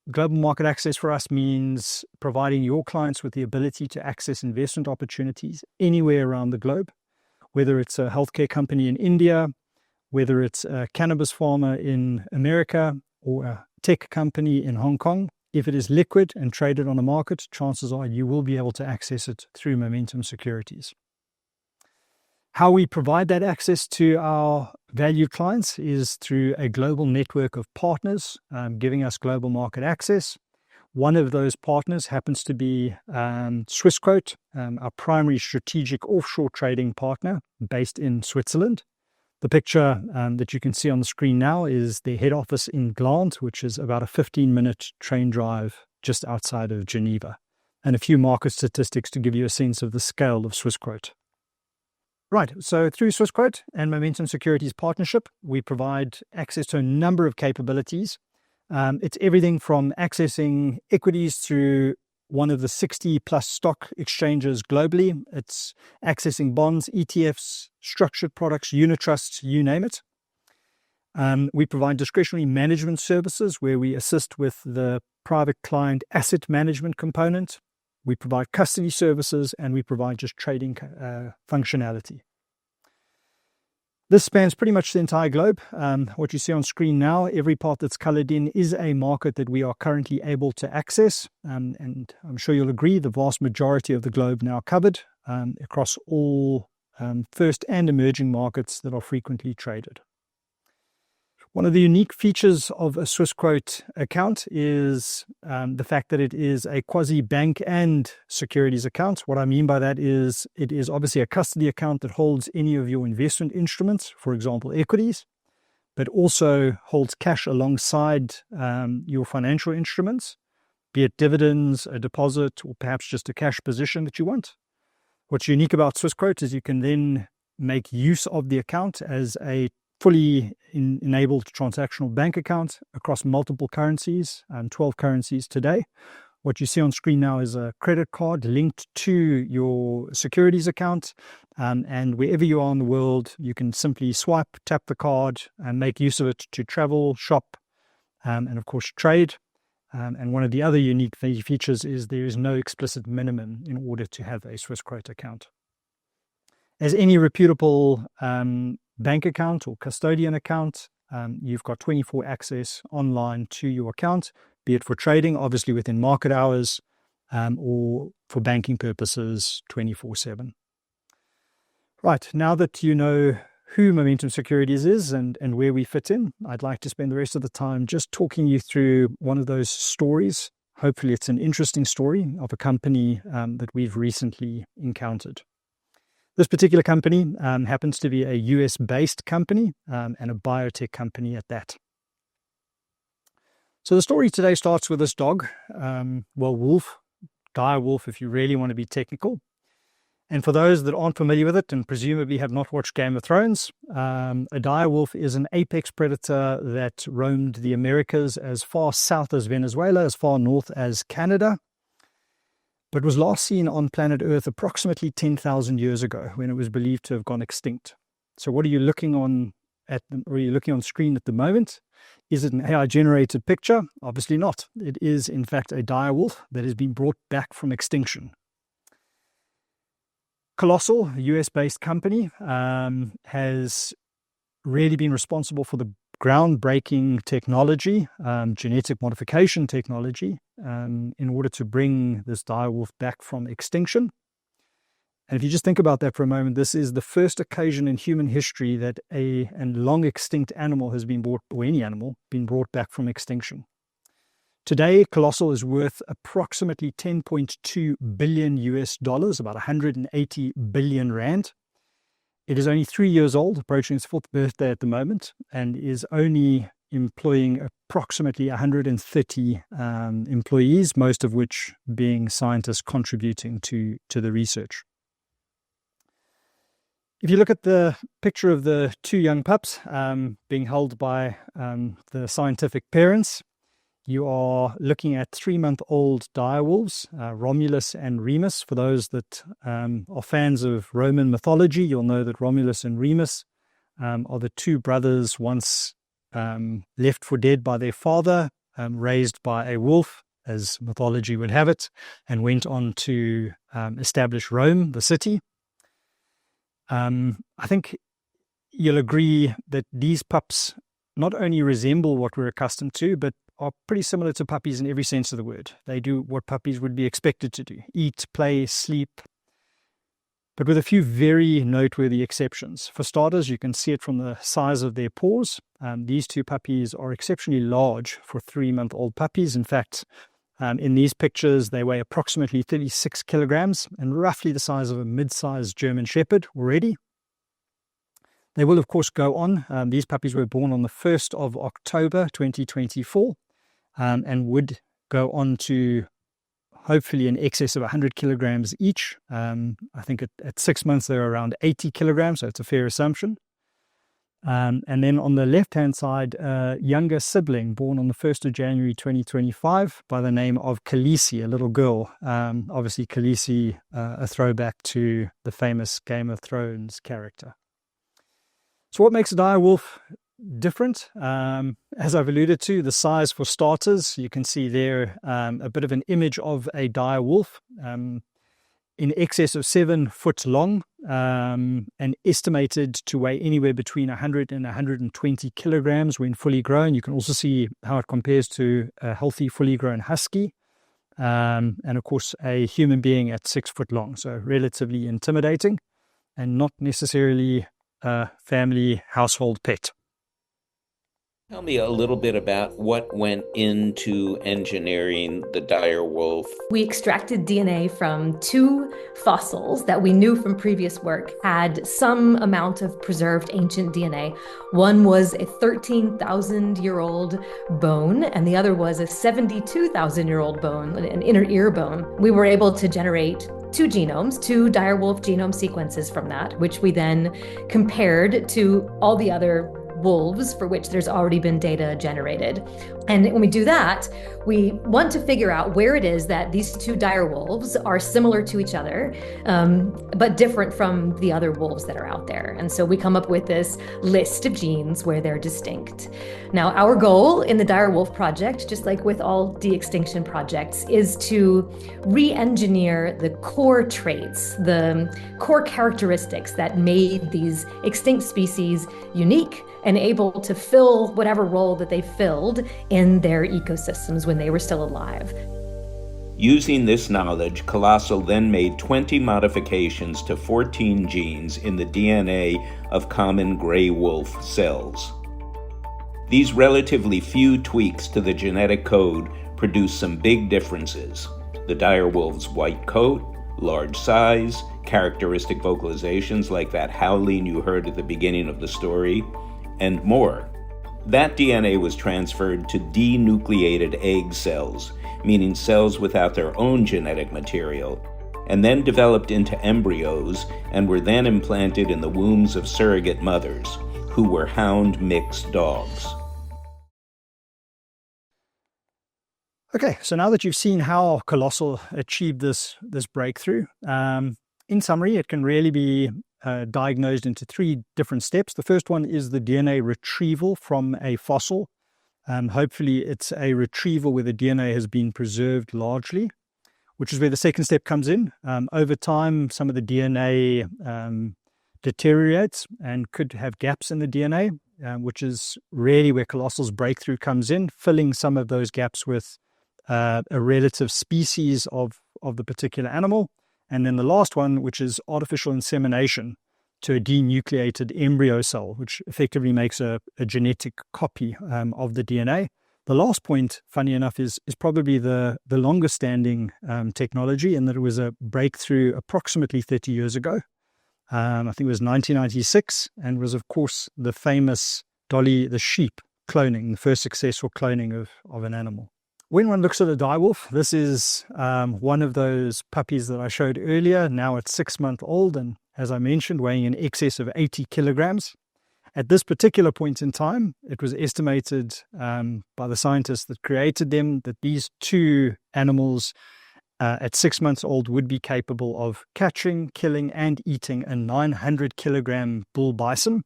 Global market access for us means providing your clients with the ability to access investment opportunities anywhere around the globe, whether it's a healthcare company in India, whether it's a cannabis farmer in America or a tech company in Hong Kong, if it is liquid and traded on a market, chances are you will be able to access it through Momentum Securities. How we provide that access to our valued clients is through a global network of partners giving us global market access. One of those partners happens to be Swissquote, our primary strategic offshore trading partner based in Switzerland. The picture that you can see on the screen now is their head office in Gland, which is about a 15-minute train drive just outside of Geneva. And a few market statistics to give you a sense of the scale of Swissquote. Right, so through Swissquote and Momentum Securities partnership, we provide access to a number of capabilities. It's everything from accessing equities through one of the 60 plus stock exchanges globally. It's accessing bonds, ETFs, structured products, unit trusts, you name it. We provide discretionary management services where we assist with the private client asset management component. We provide custody services, and we provide just trading functionality. This spans pretty much the entire globe. What you see on screen now, every part that's colored in is a market that we are currently able to access. And I'm sure you'll agree, the vast majority of the globe now covered across all first and emerging markets that are frequently traded. One of the unique features of a Swissquote account is the fact that it is a quasi-bank and securities account. What I mean by that is it is obviously a custody account that holds any of your investment instruments, for example, equities, but also holds cash alongside your financial instruments, be it dividends, a deposit, or perhaps just a cash position that you want. What's unique about Swissquote is you can then make use of the account as a fully enabled transactional bank account across multiple currencies, 12 currencies today. What you see on screen now is a credit card linked to your securities account. And wherever you are in the world, you can simply swipe, tap the card, and make use of it to travel, shop, and of course trade. And one of the other unique features is there is no explicit minimum in order to have a Swissquote account. As any reputable bank account or custodian account, you've got 24 access online to your account, be it for trading, obviously within market hours, or for banking purposes 24/7. Right, now that you know who Momentum Securities is and where we fit in, I'd like to spend the rest of the time just talking you through one of those stories. Hopefully it's an interesting story of a company that we've recently encountered. This particular company happens to be a US-based company and a biotech company at that. So the story today starts with this dog, wolf, dire wolf if you really want to be technical. And for those that aren't familiar with it and presumably have not watched Game of Thrones, a dire wolf is an apex predator that roamed the Americas as far south as Venezuela, as far north as Canada, but was last seen on planet Earth approximately 10,000 years ago when it was believed to have gone extinct. So what are you looking on screen at the moment? Is it an AI-generated picture? Obviously not. It is, in fact, a dire wolf that has been brought back from extinction. Colossal, a US-based company, has really been responsible for the groundbreaking technology, genetic modification technology, in order to bring this dire wolf back from extinction. And if you just think about that for a moment, this is the first occasion in human history that a long extinct animal has been brought, or any animal, been brought back from extinction. Today, Colossal is worth approximately $10.2 billion US, about 180 billion rand. It is only 3 years old, approaching its 4th birthday at the moment, and is only employing approximately 130 employees, most of which being scientists contributing to the research. If you look at the picture of the two young pups being held by the scientific parents, you are looking at 3-month-old dire wolves, Romulus and Remus. For those that are fans of Roman mythology, you'll know that Romulus and Remus are the two brothers once left for dead by their father, raised by a wolf, as mythology would have it, and went on to establish Rome, the city. I think you'll agree that these pups not only resemble what we're accustomed to, but are pretty similar to puppies in every sense of the word. They do what puppies would be expected to do: eat, play, sleep, but with a few very noteworthy exceptions. For starters, you can see it from the size of their paws. These two puppies are exceptionally large for 3-month-old puppies. In fact, in these pictures, they weigh approximately 36 kilograms and roughly the size of a mid-sized German Shepherd already. They will, of course, go on. These puppies were born on the 1st of October 2024 and would go on to hopefully in excess of 100 kilograms each. I think at 6 months they're around 80 kilograms, so it's a fair assumption. And then on the left-hand side, a younger sibling born on the 1st of January 2025 by the name of Khaleesi, a little girl. Obviously, Khaleesi, a throwback to the famous Game of Thrones character. So what makes a dire wolf different? As I've alluded to, the size for starters. You can see there a bit of an image of a dire wolf in excess of 7 foot long and estimated to weigh anywhere between 100 and 120 kilograms when fully grown. You can also see how it compares to a healthy, fully grown husky. And of course, a human being at 6 foot long. So relatively intimidating and not necessarily a family household pet. Tell me a little bit about what went into engineering the dire wolf. We extracted DNA from 2 fossils that we knew from previous work had some amount of preserved ancient DNA. One was a 13,000-year-old bone, and the other was a 72,000-year-old bone, an inner ear bone. We were able to generate 2 genomes, 2 dire wolf genome sequences from that, which we then compared to all the other wolves for which there's already been data generated. And when we do that, we want to figure out where it is that these 2 dire wolves are similar to each other, but different from the other wolves that are out there. And so we come up with this list of genes where they're distinct. Now, our goal in the dire wolf project, just like with all de-extinction projects, is to re-engineer the core traits, the core characteristics that made these extinct species unique and able to fill whatever role that they filled in their ecosystems when they were still alive. Using this knowledge, Colossal then made 20 modifications to 14 genes in the DNA of common gray wolf cells. These relatively few tweaks to the genetic code produce some big differences. The dire wolf's white coat, large size, characteristic vocalizations like that howling you heard at the beginning of the story, and more. That DNA was transferred to denucleated egg cells, meaning cells without their own genetic material, and then developed into embryos and were then implanted in the wombs of surrogate mothers, who were hound mixed dogs. Okay, so now that you've seen how Colossal achieved this breakthrough, in summary, it can really be diagnosed into 3 different steps. The first one is the DNA retrieval from a fossil. Hopefully it's a retrieval where the DNA has been preserved largely, which is where the second step comes in. Over time, some of the DNA deteriorates and could have gaps in the DNA, which is really where Colossal's breakthrough comes in, filling some of those gaps with a relative species of the particular animal. And then the last one, which is artificial insemination to a denucleated embryo cell, which effectively makes a genetic copy of the DNA. The last point, funny enough, is probably the longest standing technology, in that it was a breakthrough approximately 30 years ago. I think it was 1996, and was, of course, the famous Dolly the sheep cloning, the first successful cloning of an animal. When one looks at a dire wolf, this is one of those puppies that I showed earlier. Now it's 6 months old and, as I mentioned, weighing in excess of 80 kilograms. At this particular point in time, it was estimated by the scientists that created them that these 2 animals at 6 months old would be capable of catching, killing, and eating a 900 kilogram bull bison.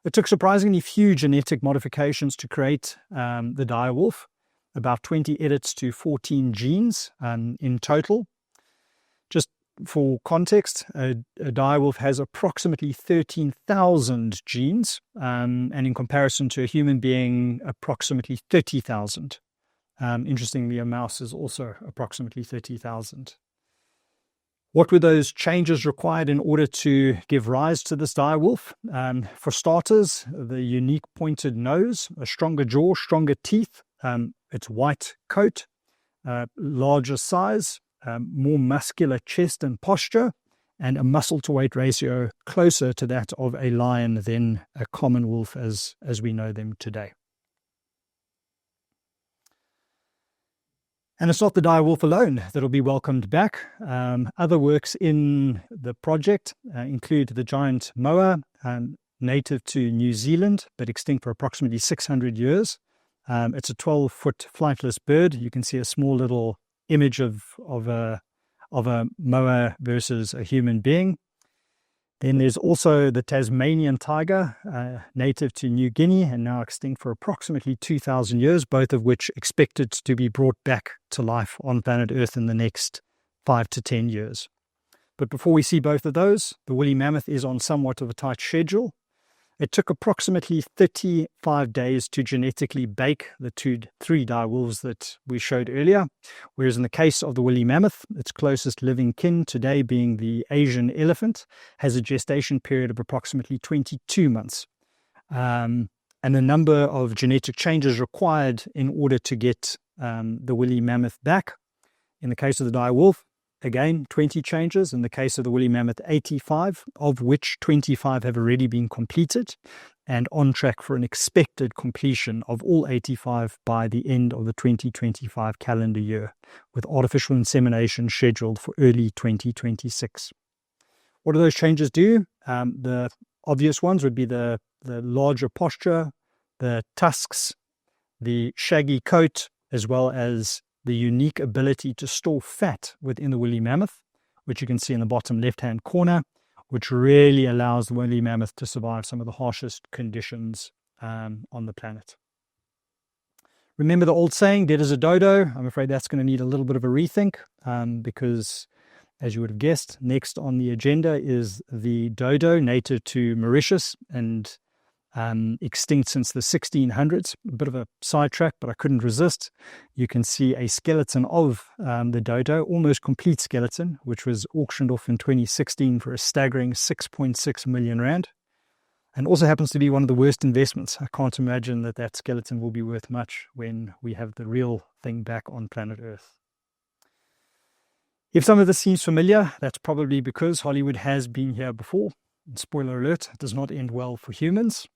It took surprisingly few genetic modifications to create the dire wolf, about 20 edits to 14 genes in total. Just for context, a direwolf has approximately 13,000 genes, and in comparison to a human being, approximately 30,000. Interestingly, a mouse is also approximately 30,000. What were those changes required in order to give rise to this direwolf? For starters, the unique pointed nose, a stronger jaw, stronger teeth, its white coat, larger size, more muscular chest and posture, and a muscle-to-weight ratio closer to that of a lion than a common wolf as we know them today. And it's not the direwolf alone that will be welcomed back. Other works in the project include the giant moa, native to New Zealand, but extinct for approximately 600 years. It's a 12-foot flightless bird. You can see a small little image of a moa versus a human being. Then there's also the Tasmanian tiger, native to New Guinea and now extinct for approximately 2,000 years, both of which expected to be brought back to life on planet Earth in the next 5 to 10 years. But before we see both of those, the woolly mammoth is on somewhat of a tight schedule. It took approximately 35 days to genetically bake the 3 direwolves that we showed earlier, whereas in the case of the woolly mammoth, its closest living kin today being the Asian elephant, has a gestation period of approximately 22 months. And the number of genetic changes required in order to get the woolly mammoth back. In the case of the direwolf, again, 20 changes. In the case of the woolly mammoth, 85, of which 25 have already been completed and on track for an expected completion of all 85 by the end of the 2025 calendar year, with artificial insemination scheduled for early 2026. What do those changes do? The obvious ones would be the larger posture, the tusks, the shaggy coat, as well as the unique ability to store fat within the woolly mammoth, which you can see in the bottom left-hand corner, which really allows the woolly mammoth to survive some of the harshest conditions on the planet. Remember the old saying, dead as a dodo? I'm afraid that's going to need a little bit of a rethink because, as you would have guessed, next on the agenda is the dodo, native to Mauritius and extinct since the 1600s. A bit of a sidetrack, but I couldn't resist. You can see a skeleton of the dodo, almost complete skeleton, which was auctioned off in 2016 for a staggering 6.6 million rand. And also happens to be one of the worst investments. I can't imagine that skeleton will be worth much when we have the real thing back on planet Earth. If some of this seems familiar, that's probably because Hollywood has been here before. And spoiler alert, it does not end well for humans.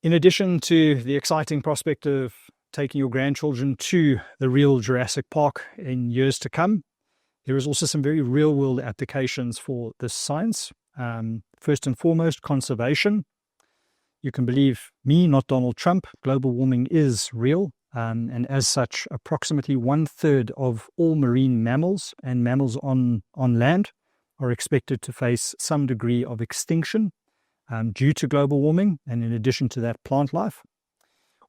In addition to the exciting prospect of taking your grandchildren to the real Jurassic Park in years to come, there is also some very real-world applications for this science. First and foremost, conservation. You can believe me, not Donald Trump. Global warming is real, and as such, approximately 1/3 of all marine mammals and mammals on land are expected to face some degree of extinction due to global warming, and in addition to that, plant life.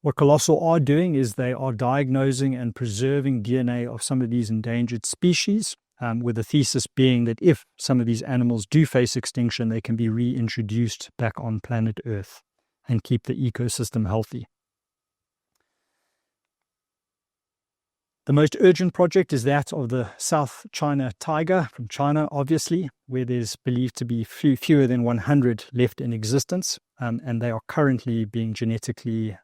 What Colossal are doing is they are diagnosing and preserving DNA of some of these endangered species, with the thesis being that if some of these animals do face extinction, they can be reintroduced back on planet Earth and keep the ecosystem healthy. The most urgent project is that of the South China tiger from China, obviously, where there's believed to be fewer than 100 left in existence, and they are currently being genetically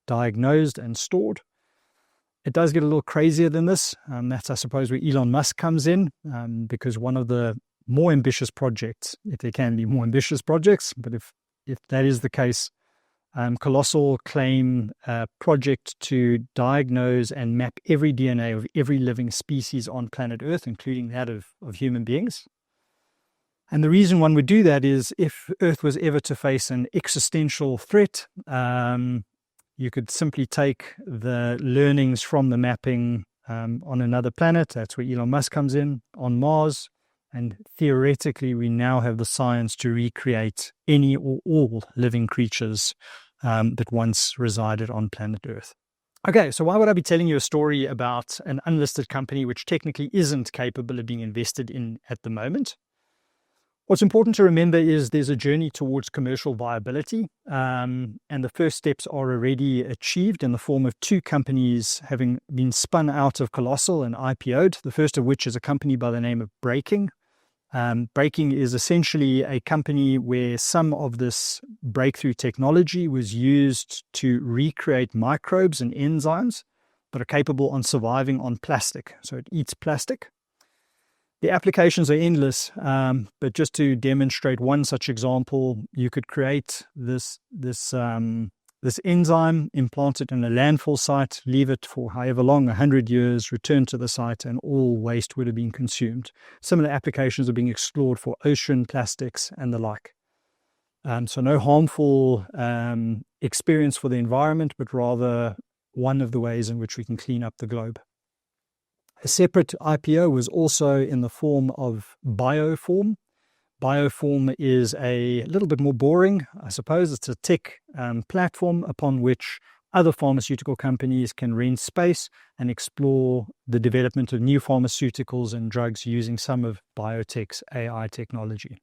diagnosed and stored. It does get a little crazier than this. That's, I suppose, where Elon Musk comes in, because one of the more ambitious projects, if there can be more ambitious projects, but if that is the case, Colossal claim a project to diagnose and map every DNA of every living species on planet Earth, including that of human beings. And the reason one would do that is if Earth was ever to face an existential threat, you could simply take the learnings from the mapping on another planet. That's where Elon Musk comes in, on Mars. And theoretically, we now have the science to recreate any or all living creatures that once resided on planet Earth. Okay, so why would I be telling you a story about an unlisted company which technically isn't capable of being invested in at the moment? What's important to remember is there's a journey towards commercial viability, and the first steps are already achieved in the form of two companies having been spun out of Colossal and IPO'd, the first of which is a company by the name of Breaking. Breaking is essentially a company where some of this breakthrough technology was used to recreate microbes and enzymes that are capable of surviving on plastic. So it eats plastic. The applications are endless, but just to demonstrate one such example, you could create this enzyme, implant it in a landfill site, leave it for however long, 100 years, return to the site, and all waste would have been consumed. Similar applications are being explored for ocean plastics and the like. So no harmful experience for the environment, but rather one of the ways in which we can clean up the globe. A separate IPO was also in the form of Bioform. Bioform is a little bit more boring, I suppose. It's a tech platform upon which other pharmaceutical companies can rent space and explore the development of new pharmaceuticals and drugs using some of biotech's AI technology.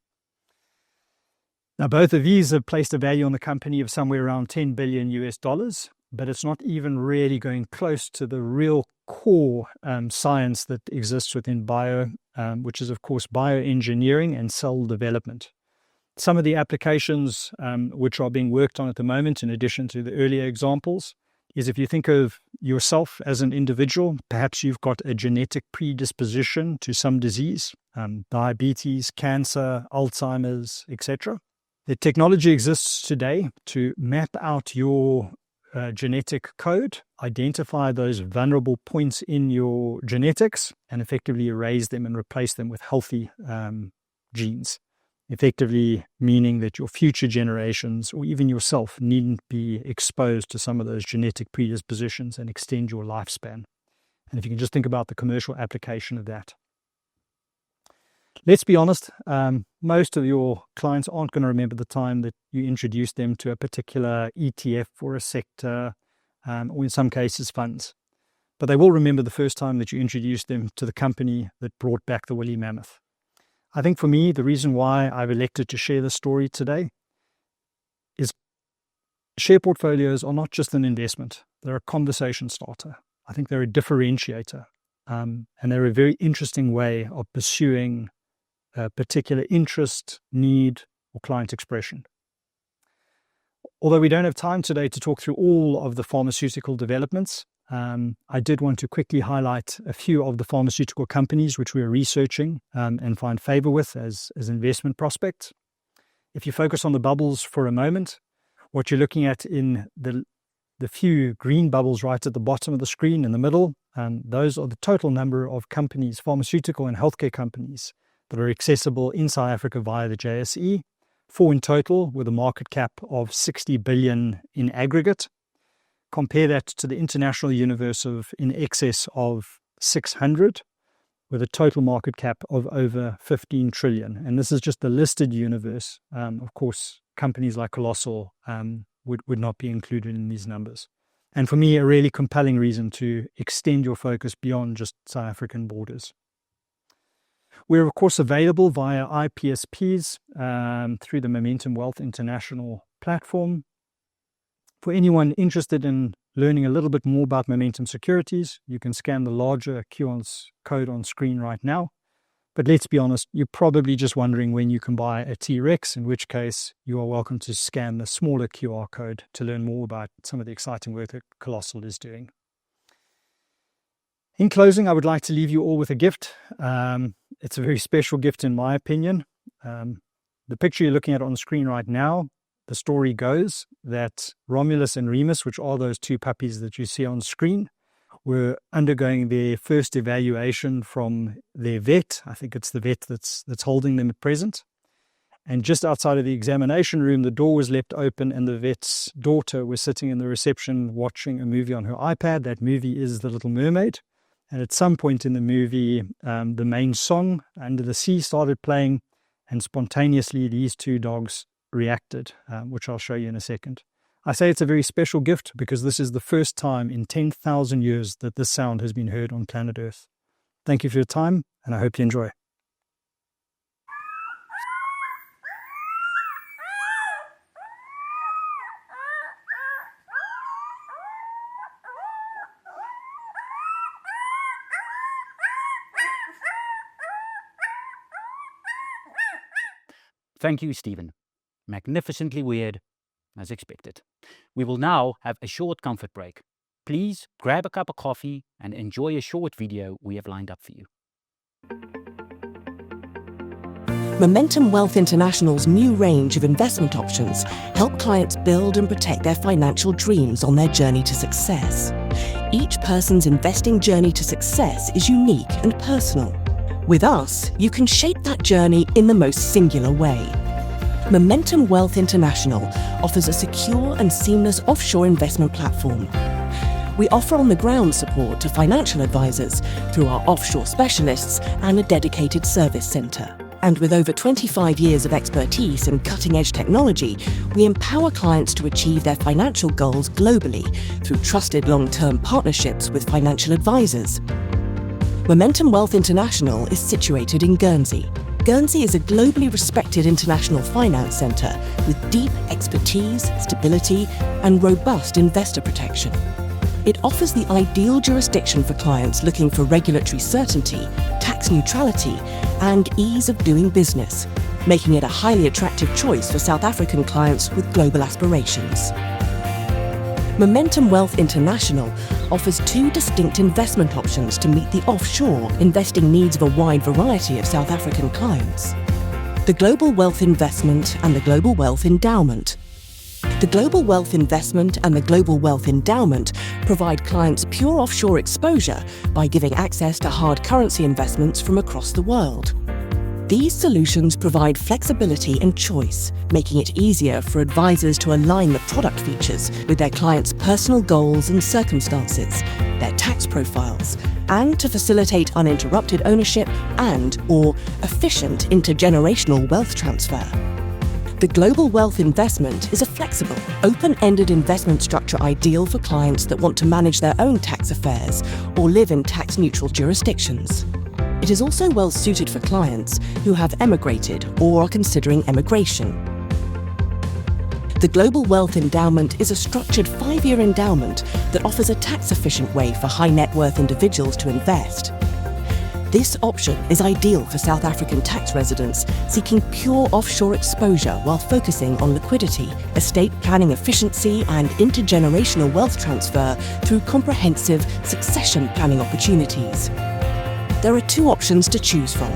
Now, both of these have placed a value on the company of somewhere around $10 billion US, but it's not even really going close to the real core science that exists within bio, which is, of course, bioengineering and cell development. Some of the applications which are being worked on at the moment, in addition to the earlier examples, is if you think of yourself as an individual, perhaps you've got a genetic predisposition to some disease, diabetes, cancer, Alzheimer's, etc. The technology exists today to map out your genetic code, identify those vulnerable points in your genetics, and effectively erase them and replace them with healthy genes. Effectively meaning that your future generations or even yourself needn't be exposed to some of those genetic predispositions and extend your lifespan. And if you can just think about the commercial application of that. Let's be honest, most of your clients aren't going to remember the time that you introduced them to a particular ETF or a sector, or in some cases funds. But they will remember the first time that you introduced them to the company that brought back the woolly mammoth. I think for me, the reason why I've elected to share this story today is share portfolios are not just an investment. They're a conversation starter. I think they're a differentiator, and they're a very interesting way of pursuing a particular interest, need, or client expression. Although we don't have time today to talk through all of the pharmaceutical developments, I did want to quickly highlight a few of the pharmaceutical companies which we are researching and find favor with as investment prospects. If you focus on the bubbles for a moment, what you're looking at in the few green bubbles right at the bottom of the screen in the middle, those are the total number of companies, pharmaceutical and healthcare companies, that are accessible in South Africa via the JSE, 4 in total with a market cap of 60 billion in aggregate. Compare that to the international universe of in excess of 600 with a total market cap of over 15 trillion. And this is just the listed universe. Of course, companies like Colossal would not be included in these numbers. And for me, a really compelling reason to extend your focus beyond just South African borders. We're, of course, available via IPSPs through the Momentum Wealth International platform. For anyone interested in learning a little bit more about Momentum Securities, you can scan the larger QR code on screen right now. But let's be honest, you're probably just wondering when you can buy a T-Rex, in which case you are welcome to scan the smaller QR code to learn more about some of the exciting work that Colossal is doing. In closing, I would like to leave you all with a gift. It's a very special gift in my opinion. The picture you're looking at on the screen right now, the story goes that Romulus and Remus, which are those two puppies that you see on screen, were undergoing their first evaluation from their vet. I think it's the vet that's holding them at present. And just outside of the examination room, the door was left open and the vet's daughter was sitting in the reception watching a movie on her iPad. That movie is The Little Mermaid. And at some point in the movie, the main song, Under the Sea, started playing, and spontaneously these two dogs reacted, which I'll show you in a second. I say it's a very special gift because this is the first time in 10,000 years that this sound has been heard on planet Earth. Thank you for your time, and I hope you enjoy. Thank you, Stephen. Magnificently weird, as expected. We will now have a short comfort break. Please grab a cup of coffee and enjoy a short video we have lined up for you. Momentum Wealth International's new range of investment options help clients build and protect their financial dreams on their journey to success. Each person's investing journey to success is unique and personal. With us, you can shape that journey in the most singular way. Momentum Wealth International offers a secure and seamless offshore investment platform. We offer on-the-ground support to financial advisors through our offshore specialists and a dedicated service centre. And with over 25 years of expertise in cutting-edge technology, we empower clients to achieve their financial goals globally through trusted long-term partnerships with financial advisors. Momentum Wealth International is situated in Guernsey. Guernsey is a globally respected international finance centre with deep expertise, stability, and robust investor protection. It offers the ideal jurisdiction for clients looking for regulatory certainty, tax neutrality, and ease of doing business, making it a highly attractive choice for South African clients with global aspirations. Momentum Wealth International offers two distinct investment options to meet the offshore investing needs of a wide variety of South African clients: the Global Wealth Investment and the Global Wealth Endowment. The Global Wealth Investment and the Global Wealth Endowment provide clients pure offshore exposure by giving access to hard currency investments from across the world. These solutions provide flexibility and choice, making it easier for advisors to align the product features with their clients' personal goals and circumstances, their tax profiles, and to facilitate uninterrupted ownership and/or efficient intergenerational wealth transfer. The Global Wealth Investment is a flexible, open-ended investment structure ideal for clients that want to manage their own tax affairs or live in tax-neutral jurisdictions. It is also well suited for clients who have emigrated or are considering emigration. The Global Wealth Endowment is a structured 5-year endowment that offers a tax-efficient way for high-net-worth individuals to invest. This option is ideal for South African tax residents seeking pure offshore exposure while focusing on liquidity, estate planning efficiency, and intergenerational wealth transfer through comprehensive succession planning opportunities. There are two options to choose from: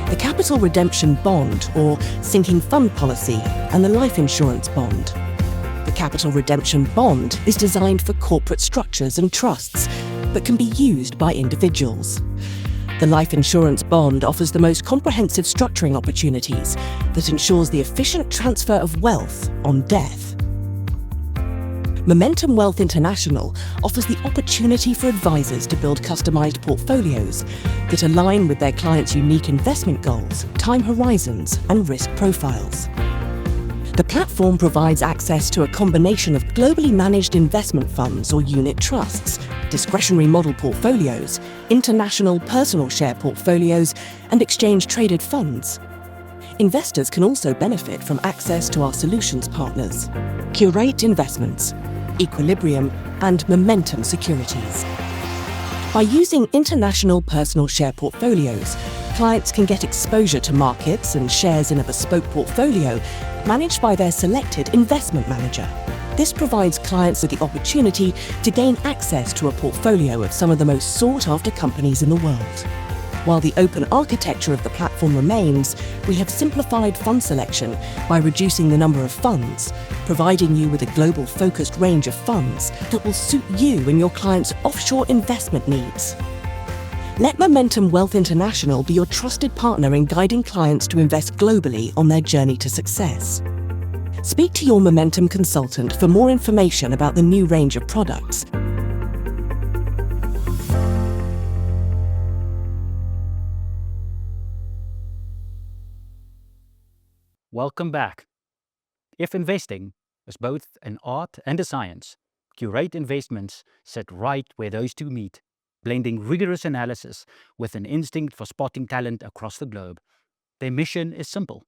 the Capital Redemption Bond or Sinking Fund Policy and the Life Insurance Bond. The Capital Redemption Bond is designed for corporate structures and trusts, but can be used by individuals. The Life Insurance Bond offers the most comprehensive structuring opportunities that ensures the efficient transfer of wealth on death. Momentum Wealth International offers the opportunity for advisors to build customized portfolios that align with their clients' unique investment goals, time horizons, and risk profiles. The platform provides access to a combination of globally managed investment funds or unit trusts, discretionary model portfolios, international personal share portfolios, and exchange-traded funds. Investors can also benefit from access to our solutions partners, Curate Investments, Equilibrium, and Momentum Securities. By using international personal share portfolios, clients can get exposure to markets and shares in a bespoke portfolio managed by their selected investment manager. This provides clients with the opportunity to gain access to a portfolio of some of the most sought-after companies in the world. While the open architecture of the platform remains, we have simplified fund selection by reducing the number of funds, providing you with a global-focused range of funds that will suit you and your clients' offshore investment needs. Let Momentum Wealth International be your trusted partner in guiding clients to invest globally on their journey to success. Speak to your Momentum consultant for more information about the new range of products. Welcome back. If investing, is both an art and a science. Curate Investments sit right where those two meet, blending rigorous analysis with an instinct for spotting talent across the globe. Their mission is simple,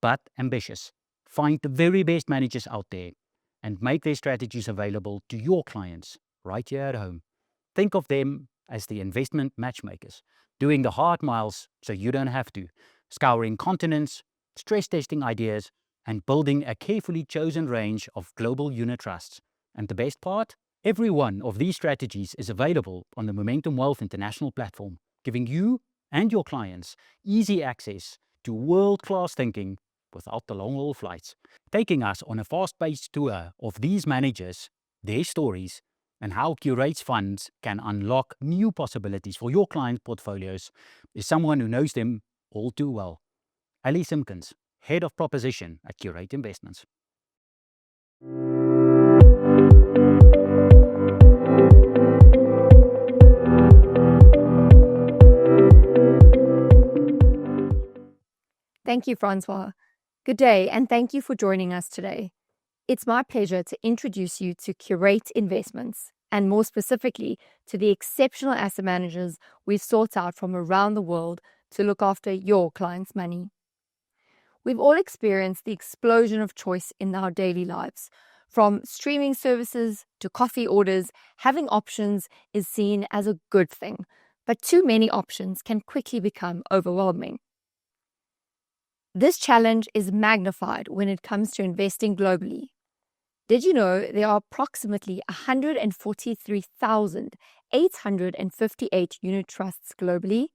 but ambitious. Find the very best managers out there and make their strategies available to your clients right here at home. Think of them as the investment matchmakers, doing the hard miles so you don't have to, scouring continents, stress testing ideas, and building a carefully chosen range of global unit trusts. And the best part? Every one of these strategies is available on the Momentum Wealth International platform, giving you and your clients easy access to world-class thinking without the long-haul flights. Taking us on a fast-paced tour of these managers, their stories, and how Curate's funds can unlock new possibilities for your client portfolios is someone who knows them all too well. Ali Simpkins, Head of Proposition at Curate Investments. Thank you, Francois. Good day, and thank you for joining us today. It's my pleasure to introduce you to Curate Investments, and more specifically, to the exceptional asset managers we've sought out from around the world to look after your clients' money. We've all experienced the explosion of choice in our daily lives. From streaming services to coffee orders, having options is seen as a good thing, but too many options can quickly become overwhelming. This challenge is magnified when it comes to investing globally. Did you know there are approximately 143,858 unit trusts globally?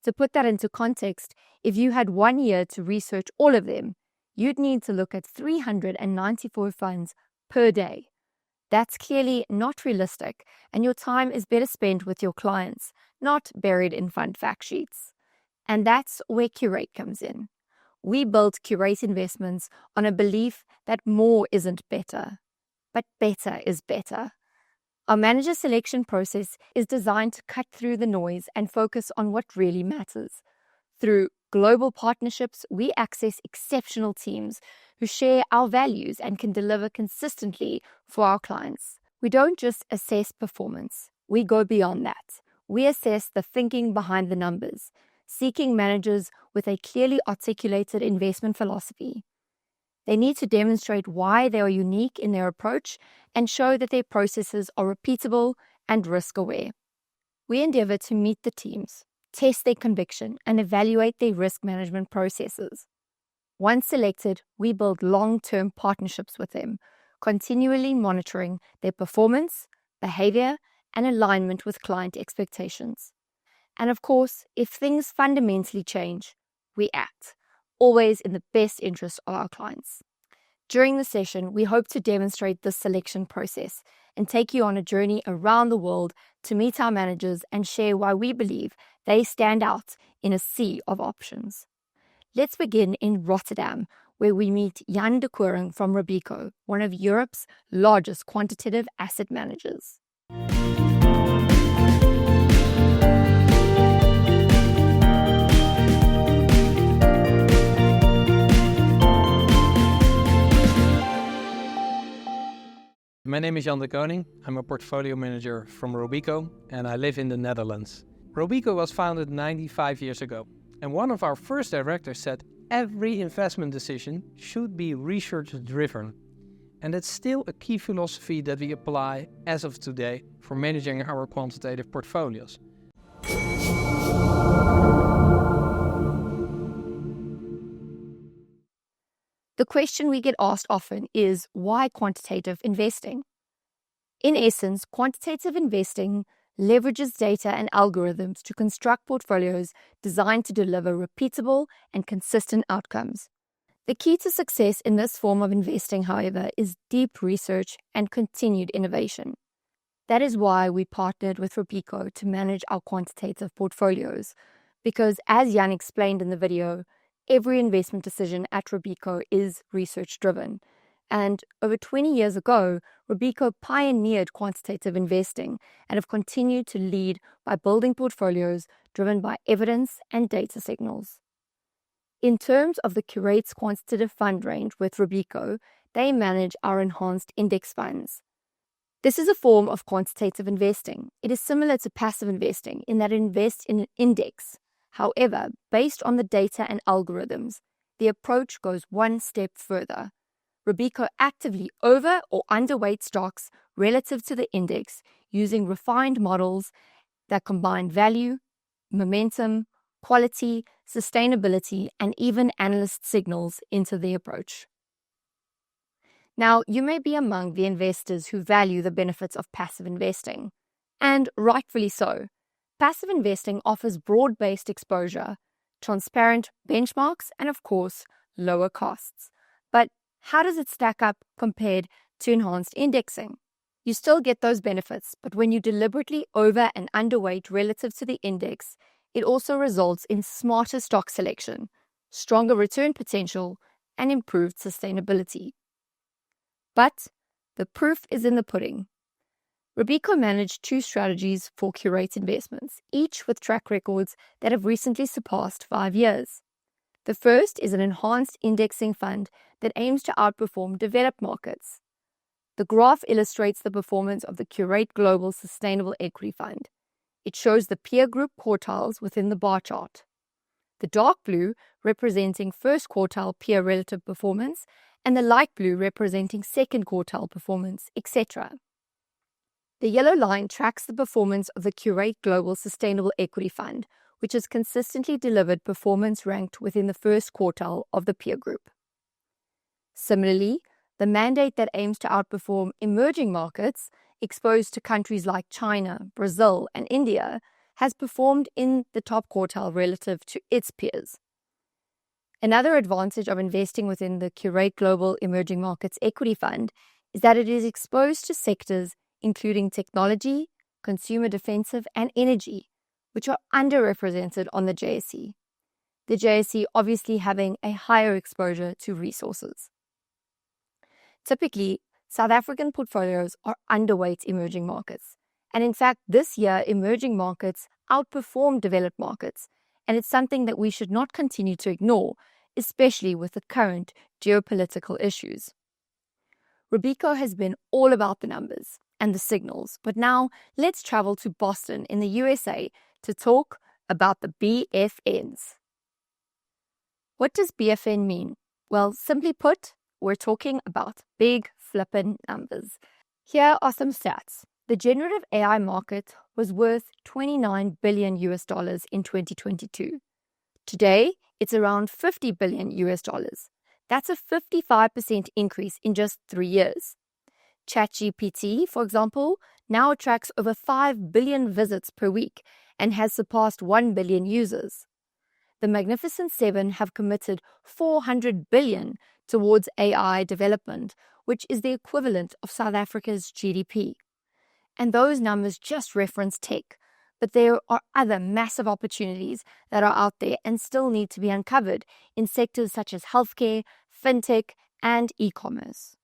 To put that into context, if you had 1 year to research all of them, you'd need to look at 394 funds per day. That's clearly not realistic, and your time is better spent with your clients, not buried in fund fact sheets. And that's where Curate comes in. We built Curate Investments on a belief that more isn't better, but better is better. Our manager selection process is designed to cut through the noise and focus on what really matters. Through global partnerships, we access exceptional teams who share our values and can deliver consistently for our clients. We don't just assess performance, we go beyond that. We assess the thinking behind the numbers, seeking managers with a clearly articulated investment philosophy. They need to demonstrate why they are unique in their approach and show that their processes are repeatable and risk-aware. We endeavor to meet the teams, test their conviction, and evaluate their risk management processes. Once selected, we build long-term partnerships with them, continually monitoring their performance, behavior, and alignment with client expectations. And of course, if things fundamentally change, we act, always in the best interest of our clients. During the session, we hope to demonstrate this selection process and take you on a journey around the world to meet our managers and share why we believe they stand out in a sea of options. Let's begin in Rotterdam, where we meet Jan de Koring from Robeco, one of Europe's largest quantitative asset managers. My name is Jan de Koning. I'm a portfolio manager from Robeco and I live in the Netherlands. Robeco was founded 95 years ago, and one of our first directors said every investment decision should be research-driven. And it's still a key philosophy that we apply as of today for managing our quantitative portfolios. The question we get asked often is, why quantitative investing? In essence, quantitative investing leverages data and algorithms to construct portfolios designed to deliver repeatable and consistent outcomes. The key to success in this form of investing, however, is deep research and continued innovation. That is why we partnered with Robeco to manage our quantitative portfolios, because as Jan explained in the video, every investment decision at Robeco is research-driven. And over 20 years ago, Robeco pioneered quantitative investing and have continued to lead by building portfolios driven by evidence and data signals. In terms of the Curate's quantitative fund range with Robeco, they manage our enhanced index funds. This is a form of quantitative investing. It is similar to passive investing in that it invests in an index. However, based on the data and algorithms, the approach goes one step further. Robeco actively over or underweight stocks relative to the index using refined models that combine value, momentum, quality, sustainability, and even analyst signals into the approach. Now, you may be among the investors who value the benefits of passive investing, and rightfully so. Passive investing offers broad-based exposure, transparent benchmarks, and of course, lower costs. But how does it stack up compared to enhanced indexing? You still get those benefits, but when you deliberately over and underweight relative to the index, it also results in smarter stock selection, stronger return potential, and improved sustainability. But the proof is in the pudding. Robeco managed 2 strategies for Curate investments, each with track records that have recently surpassed 5 years. The first is an enhanced indexing fund that aims to outperform developed markets. The graph illustrates the performance of the Curate Global Sustainable Equity Fund. It shows the peer group quartiles within the bar chart. The dark blue representing first quartile peer relative performance, and the light blue representing second quartile performance, etc. The yellow line tracks the performance of the Curate Global Sustainable Equity Fund, which has consistently delivered performance ranked within the first quartile of the peer group. Similarly, the mandate that aims to outperform emerging markets exposed to countries like China, Brazil, and India has performed in the top quartile relative to its peers. Another advantage of investing within the Curate Global Emerging Markets Equity Fund is that it is exposed to sectors including technology, consumer defensive, and energy, which are underrepresented on the JSE. The JSE obviously having a higher exposure to resources. Typically, South African portfolios are underweight emerging markets. And in fact, this year, emerging markets outperformed developed markets, and it's something that we should not continue to ignore, especially with the current geopolitical issues. Robeco has been all about the numbers and the signals, but now let's travel to Boston in the USA to talk about the BFNs. What does BFN mean? Well, simply put, we're talking about big flippin' numbers. Here are some stats. The generative AI market was worth $29 billion in 2022. Today, it's around $50 billion. That's a 55% increase in just 3 years. ChatGPT, for example, now attracts over 5 billion visits per week and has surpassed 1 billion users. The Magnificent Seven have committed $400 billion towards AI development, which is the equivalent of South Africa's GDP. And those numbers just reference tech, but there are other massive opportunities that are out there and still need to be uncovered in sectors such as healthcare, fintech, and e-commerce.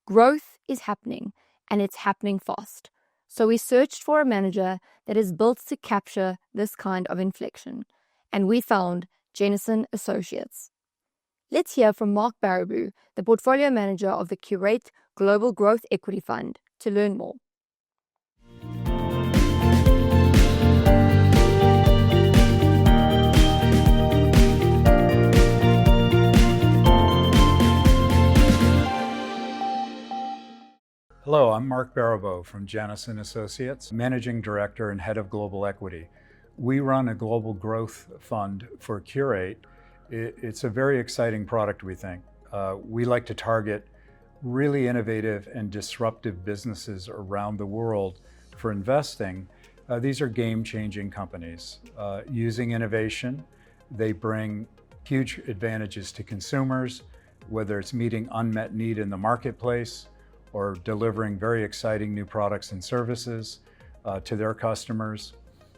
Growth is happening, and it's happening fast. So we searched for a manager that is built to capture this kind of inflection, and we found Jennison Associates. Let's hear from Mark Baraboo, the portfolio manager of the Curate Global Growth Equity Fund, to learn more. Hello, I'm Mark Baraboo from Jennison Associates, Managing Director and Head of Global Equity. We run a global growth fund for Curate. It's a very exciting product, we think. We like to target really innovative and disruptive businesses around the world for investing. These are game-changing companies. Using innovation, they bring huge advantages to consumers, whether it's meeting unmet need in the marketplace or delivering very exciting new products and services to their customers.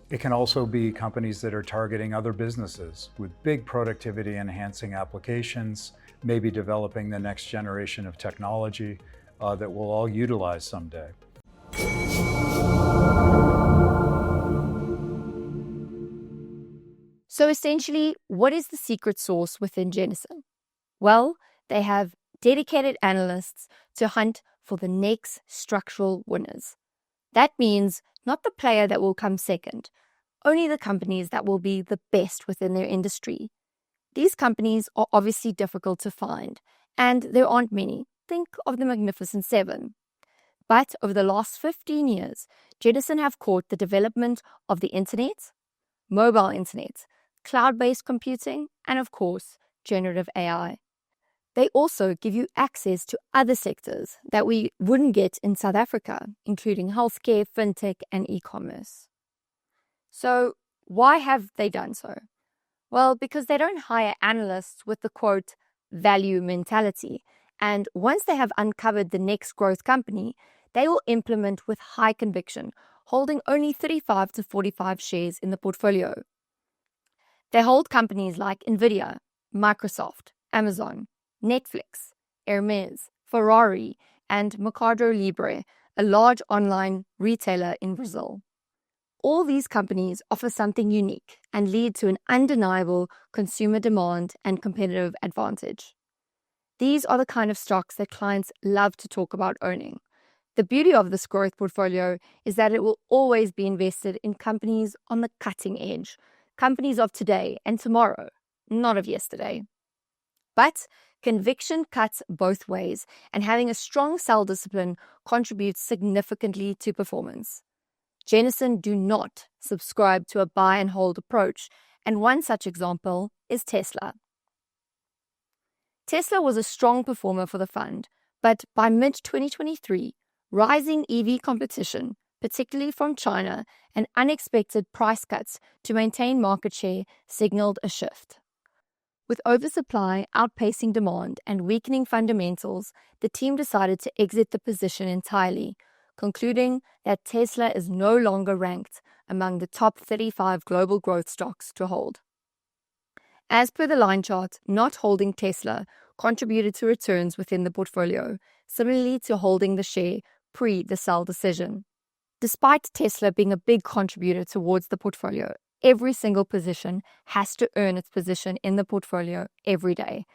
It can also be companies that are targeting other businesses with big productivity enhancing applications, maybe developing the next generation of technology that we'll all utilize someday. So essentially, what is the secret sauce within Jennison? Well, they have dedicated analysts to hunt for the next structural winners. That means not the player that will come second, only the companies that will be the best within their industry. These companies are obviously difficult to find, and there aren't many. Think of the Magnificent Seven. But over the last 15 years, Jennison have caught the development of the internet, mobile internet, cloud-based computing, and of course, generative AI. They also give you access to other sectors that we wouldn't get in South Africa, including healthcare, fintech, and e-commerce. So why have they done so? Well, because they don't hire analysts with the quote, value mentality. And once they have uncovered the next growth company, they will implement with high conviction, holding only 35 to 45 shares in the portfolio. They hold companies like Nvidia, Microsoft, Amazon, Netflix, Hermes, Ferrari, and Mercado Libre, a large online retailer in Brazil. All these companies offer something unique and lead to an undeniable consumer demand and competitive advantage. These are the kind of stocks that clients love to talk about owning. The beauty of this growth portfolio is that it will always be invested in companies on the cutting edge, companies of today and tomorrow, not of yesterday. But conviction cuts both ways, and having a strong sell discipline contributes significantly to performance. Jennison do not subscribe to a buy and hold approach, and one such example is Tesla. Tesla was a strong performer for the fund, but by mid-2023, rising EV competition, particularly from China, and unexpected price cuts to maintain market share signaled a shift. With oversupply outpacing demand and weakening fundamentals, the team decided to exit the position entirely, concluding that Tesla is no longer ranked among the top 35 global growth stocks to hold. As per the line chart, not holding Tesla contributed to returns within the portfolio, similarly to holding the share pre the sell decision. Despite Tesla being a big contributor towards the portfolio, every single position has to earn its position in the portfolio every day.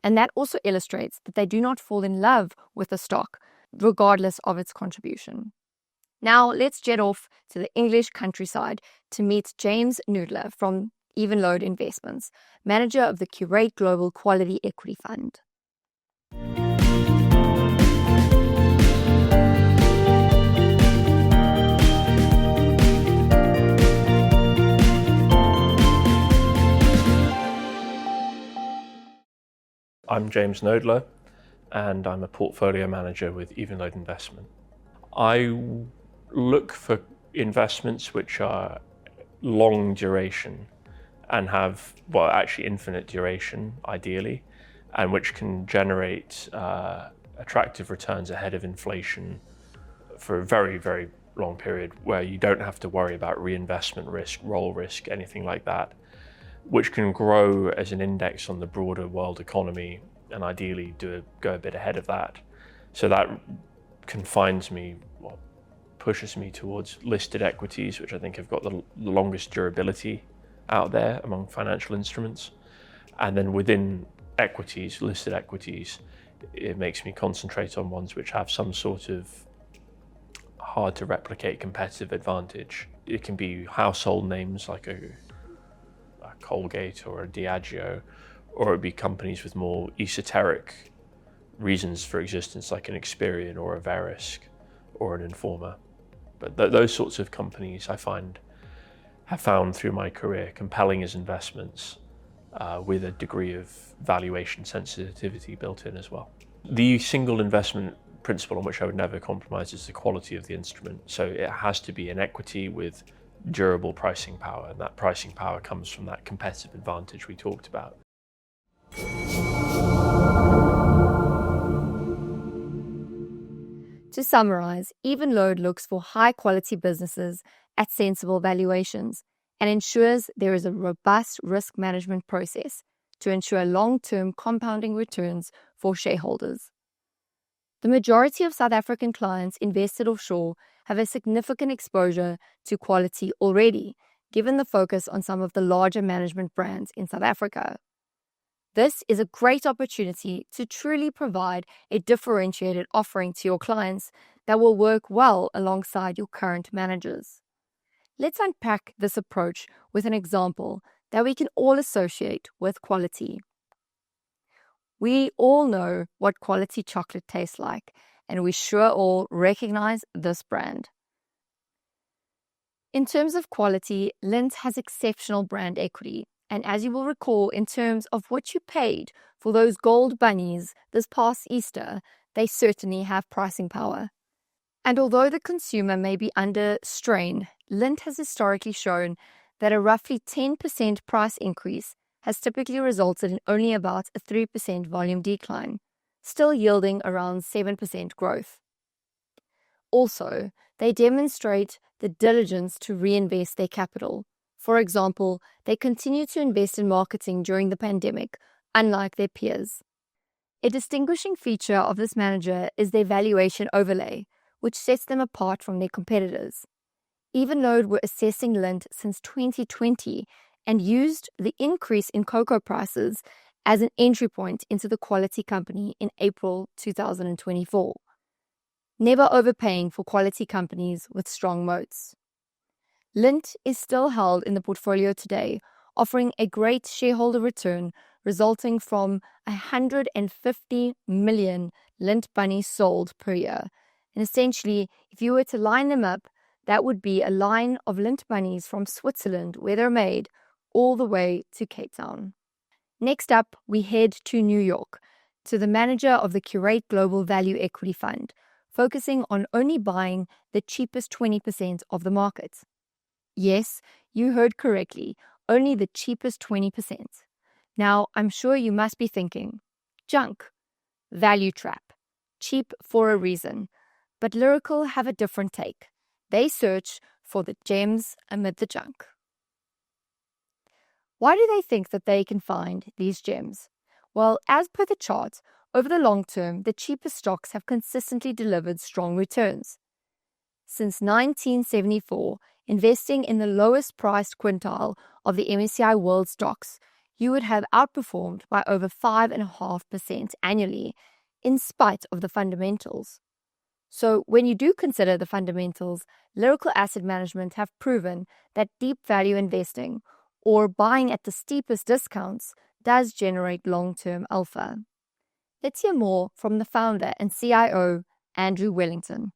And that also illustrates that they do not fall in love with a stock, regardless of its contribution. Now let's jet off to the English countryside to meet James Noodler from Evenlode Investments, manager of the Curate Global Quality Equity Fund. I'm James Noodler, and I'm a portfolio manager with Evenlode Investment. I look for investments which are long duration and have, well, actually infinite duration, ideally, and which can generate attractive returns ahead of inflation for a very, very long period, where you don't have to worry about reinvestment risk, roll risk, anything like that, which can grow as an index on the broader world economy and ideally go a bit ahead of that. So that confines me, well, pushes me towards listed equities, which I think have got the longest durability out there among financial instruments. And then within equities, listed equities, it makes me concentrate on ones which have some sort of hard to replicate competitive advantage. It can be household names like a Colgate or a Diageo, or it'd be companies with more esoteric reasons for existence like an Experian or a Verisk or an Informa. But those sorts of companies have found through my career compelling as investments with a degree of valuation sensitivity built in as well. The single investment principle on which I would never compromise is the quality of the instrument. So it has to be an equity with durable pricing power, and that pricing power comes from that competitive advantage we talked about. To summarize, Evenlode looks for high-quality businesses at sensible valuations and ensures there is a robust risk management process to ensure long-term compounding returns for shareholders. The majority of South African clients invested offshore have a significant exposure to quality already, given the focus on some of the larger management brands in South Africa. This is a great opportunity to truly provide a differentiated offering to your clients that will work well alongside your current managers. Let's unpack this approach with an example that we can all associate with quality. We all know what quality chocolate tastes like, and we sure all recognize this brand. In terms of quality, Lindt has exceptional brand equity, and as you will recall, in terms of what you paid for those gold bunnies this past Easter, they certainly have pricing power. And although the consumer may be under strain, Lindt has historically shown that a roughly 10% price increase has typically resulted in only about a 3% volume decline, still yielding around 7% growth. Also, they demonstrate the diligence to reinvest their capital. For example, they continue to invest in marketing during the pandemic, unlike their peers. A distinguishing feature of this manager is their valuation overlay, which sets them apart from their competitors. Evenlode were assessing Lindt since 2020 and used the increase in cocoa prices as an entry point into the quality company in April 2024. Never overpaying for quality companies with strong moats. Lindt is still held in the portfolio today, offering a great shareholder return resulting from 150 million Lindt bunnies sold per year. And essentially, if you were to line them up, that would be a line of Lindt bunnies from Switzerland, where they're made, all the way to Cape Town. Next up, we head to New York, to the manager of the Curate Global Value Equity Fund, focusing on only buying the cheapest 20% of the market. Yes, you heard correctly, only the cheapest 20%. Now, I'm sure you must be thinking, junk, value trap, cheap for a reason. But Lyrical have a different take. They search for the gems amid the junk. Why do they think that they can find these gems? Well, as per the chart, over the long term, the cheapest stocks have consistently delivered strong returns. Since 1974, investing in the lowest priced quintile of the MSCI World Stocks, you would have outperformed by over 5.5% annually, in spite of the fundamentals. So when you do consider the fundamentals, Lyrical Asset Management have proven that deep value investing, or buying at the steepest discounts, does generate long-term alpha. Let's hear more from the founder and CIO, Andrew Wellington.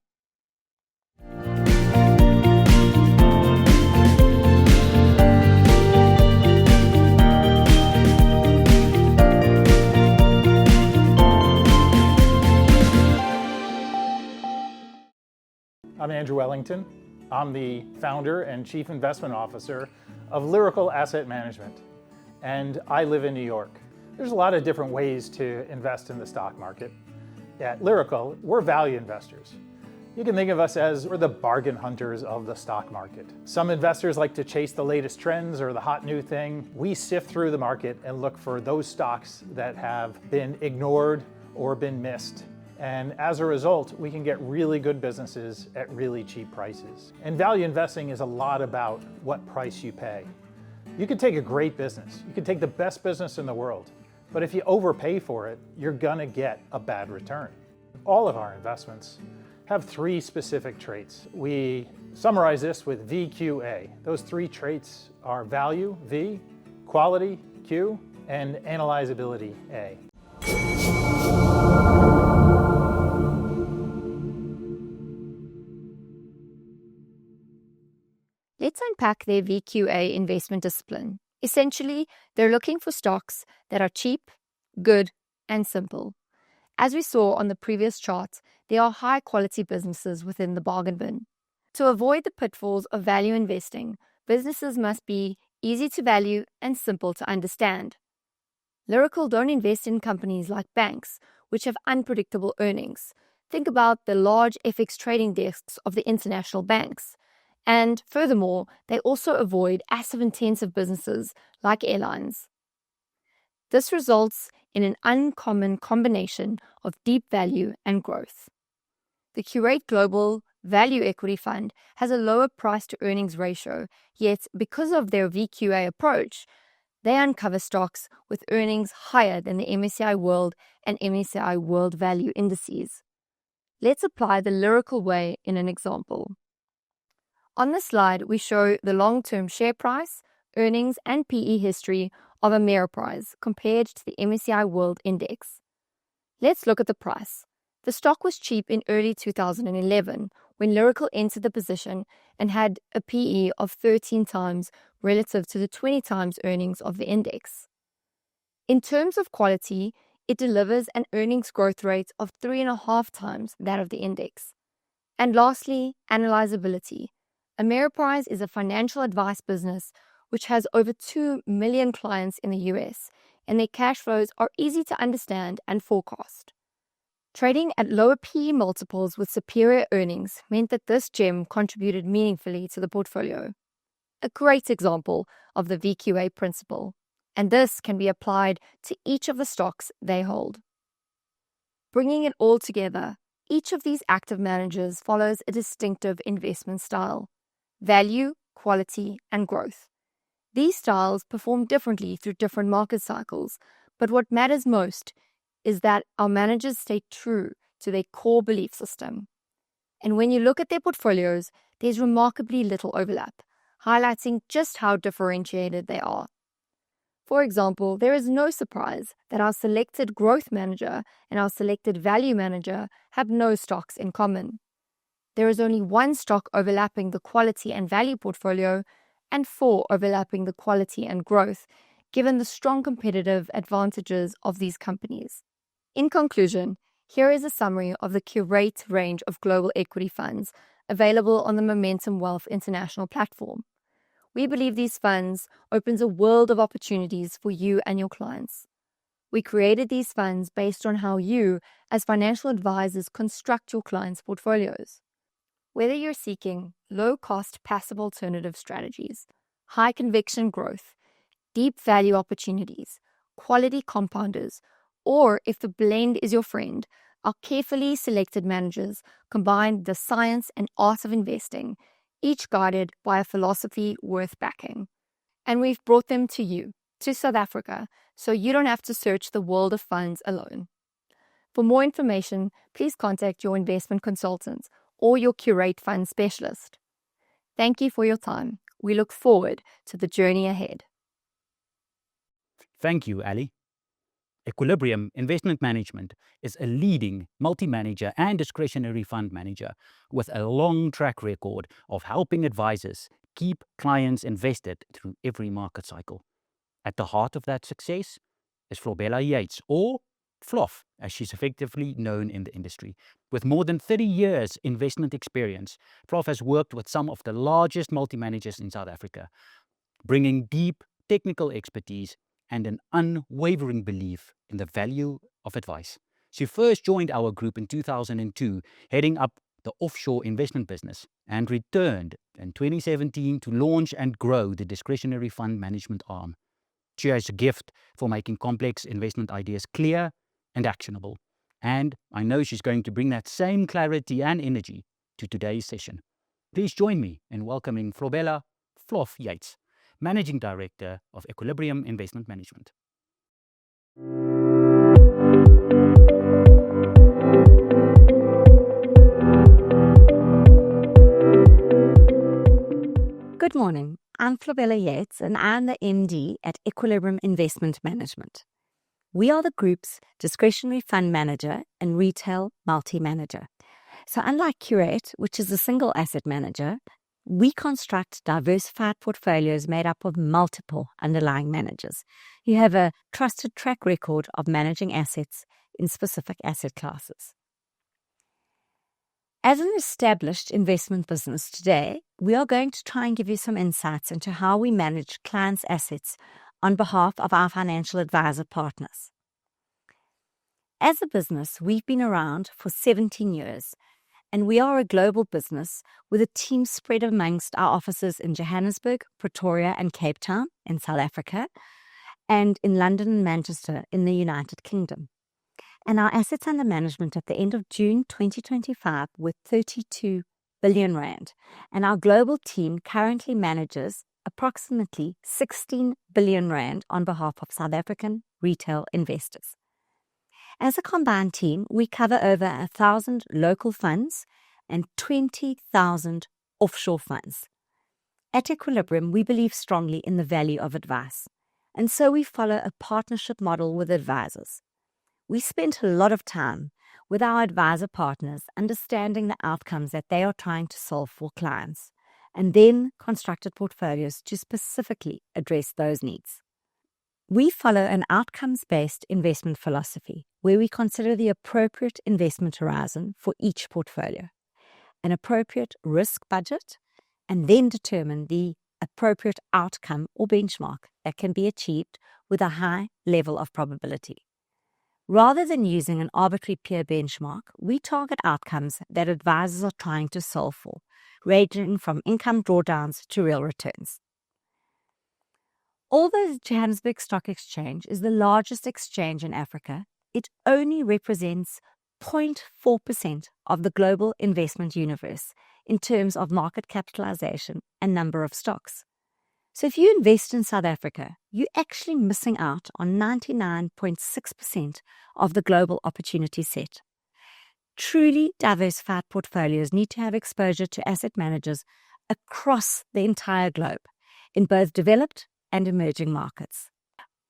I'm Andrew Wellington. I'm the founder and chief investment officer of Lyrical Asset Management, and I live in New York. There's a lot of different ways to invest in the stock market. At Lyrical, we're value investors. You can think of us as we're the bargain hunters of the stock market. Some investors like to chase the latest trends or the hot new thing. We sift through the market and look for those stocks that have been ignored or been missed. And as a result, we can get really good businesses at really cheap prices. And value investing is a lot about what price you pay. You could take a great business. You could take the best business in the world. But if you overpay for it, you're gonna get a bad return. All of our investments have three specific traits. We summarize this with VQA. Those three traits are value, V, quality, Q, and analyzability, A. Let's unpack their VQA investment discipline. Essentially, they're looking for stocks that are cheap, good, and simple. As we saw on the previous chart, there are high-quality businesses within the bargain bin. To avoid the pitfalls of value investing, businesses must be easy to value and simple to understand. Lyrical don't invest in companies like banks, which have unpredictable earnings. Think about the large FX trading desks of the international banks. And furthermore, they also avoid asset-intensive businesses like airlines. This results in an uncommon combination of deep value and growth. The Curate Global Value Equity Fund has a lower price-to-earnings ratio, yet because of their VQA approach, They uncover stocks with earnings higher than the MSCI World and MSCI World Value indices. Let's apply the lyrical way in an example. On this slide, we show the long-term share price, earnings, and PE history of Ameriprise compared to the MSCI World Index. Let's look at the price. The stock was cheap in early 2011 when Lyrical entered the position and had a PE of 13 times relative to the 20 times earnings of the index. In terms of quality, it delivers an earnings growth rate of 3.5 times that of the index. And lastly, analyzability. Ameriprise is a financial advice business which has over 2 million clients in the US, and their cash flows are easy to understand and forecast. Trading at lower PE multiples with superior earnings meant that this gem contributed meaningfully to the portfolio. A great example of the VQA principle, and this can be applied to each of the stocks they hold. Bringing it all together, each of these active managers follows a distinctive investment style: value, quality, and growth. These styles perform differently through different market cycles, but what matters most is that our managers stay true to their core belief system. And when you look at their portfolios, there's remarkably little overlap, highlighting just how differentiated they are. For example, there is no surprise that our selected growth manager and our selected value manager have no stocks in common. There is only one stock overlapping the quality and value portfolio, and 4 overlapping the quality and growth, given the strong competitive advantages of these companies. In conclusion, here is a summary of the Curate range of global equity funds available on the Momentum Wealth International platform. We believe these funds opens a world of opportunities for you and your clients. We created these funds based on how you, as financial advisors, construct your clients' portfolios. Whether you're seeking low-cost passive alternative strategies, high-conviction growth, deep value opportunities, quality compounders, or if the blend is your friend, our carefully selected managers combine the science and art of investing, each guided by a philosophy worth backing. And we've brought them to you, to South Africa, so you don't have to search the world of funds alone. For more information, please contact your investment consultant or your Curate fund specialist. Thank you for your time. We look forward to the journey ahead. Thank you, Ali. Equilibrium Investment Management is a leading multi-manager and discretionary fund manager with a long track record of helping advisors keep clients invested through every market cycle. At the heart of that success is Flobella Yates, or Flof, as she's effectively known in the industry. With more than 30 years investment experience, Flof has worked with some of the largest multi-managers in South Africa, bringing deep technical expertise and an unwavering belief in the value of advice. She first joined our group in 2002, heading up the offshore investment business, and returned in 2017 to launch and grow the discretionary fund management arm. She has a gift for making complex investment ideas clear and actionable. And I know she's going to bring that same clarity and energy to today's session. Please join me in welcoming Flobella Flof Yates, Managing Director of Equilibrium Investment Management. Good morning. I'm Flobella Yates, and I'm the MD at Equilibrium Investment Management. We are the group's discretionary fund manager and retail multi-manager. So unlike Curate, which is a single asset manager, we construct diversified portfolios made up of multiple underlying managers. You have a trusted track record of managing assets in specific asset classes. As an established investment business today, we are going to try and give you some insights into how we manage clients' assets on behalf of our financial advisor partners. As a business, we've been around for 17 years, and we are a global business with a team spread amongst our offices in Johannesburg, Pretoria, and Cape Town in South Africa, and in London and Manchester in the United Kingdom. And our assets under management at the end of June 2025 were 32 billion rand, and our global team currently manages approximately 16 billion rand on behalf of South African retail investors. As a combined team, we cover over 1,000 local funds and 20,000 offshore funds. At Equilibrium, we believe strongly in the value of advice, and so we follow a partnership model with advisors. We spent a lot of time with our advisor partners understanding the outcomes that they are trying to solve for clients, and then constructed portfolios to specifically address those needs. We follow an outcomes-based investment philosophy where we consider the appropriate investment horizon for each portfolio, an appropriate risk budget, and then determine the appropriate outcome or benchmark that can be achieved with a high level of probability. Rather than using an arbitrary peer benchmark, we target outcomes that advisors are trying to solve for, ranging from income drawdowns to real returns. Although the Johannesburg Stock Exchange is the largest exchange in Africa, it only represents 0.4% of the global investment universe in terms of market capitalization and number of stocks. So if you invest in South Africa, you're actually missing out on 99.6% of the global opportunity set. Truly diversified portfolios need to have exposure to asset managers across the entire globe, in both developed and emerging markets.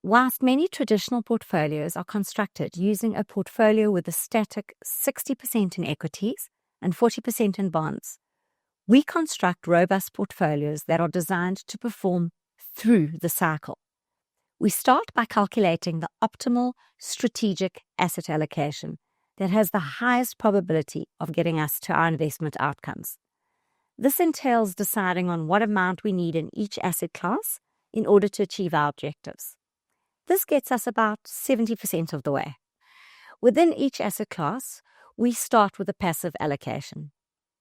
Whilst many traditional portfolios are constructed using a portfolio with a static 60% in equities and 40% in bonds, we construct robust portfolios that are designed to perform through the cycle. We start by calculating the optimal strategic asset allocation that has the highest probability of getting us to our investment outcomes. This entails deciding on what amount we need in each asset class in order to achieve our objectives. This gets us about 70% of the way. Within each asset class, we start with a passive allocation.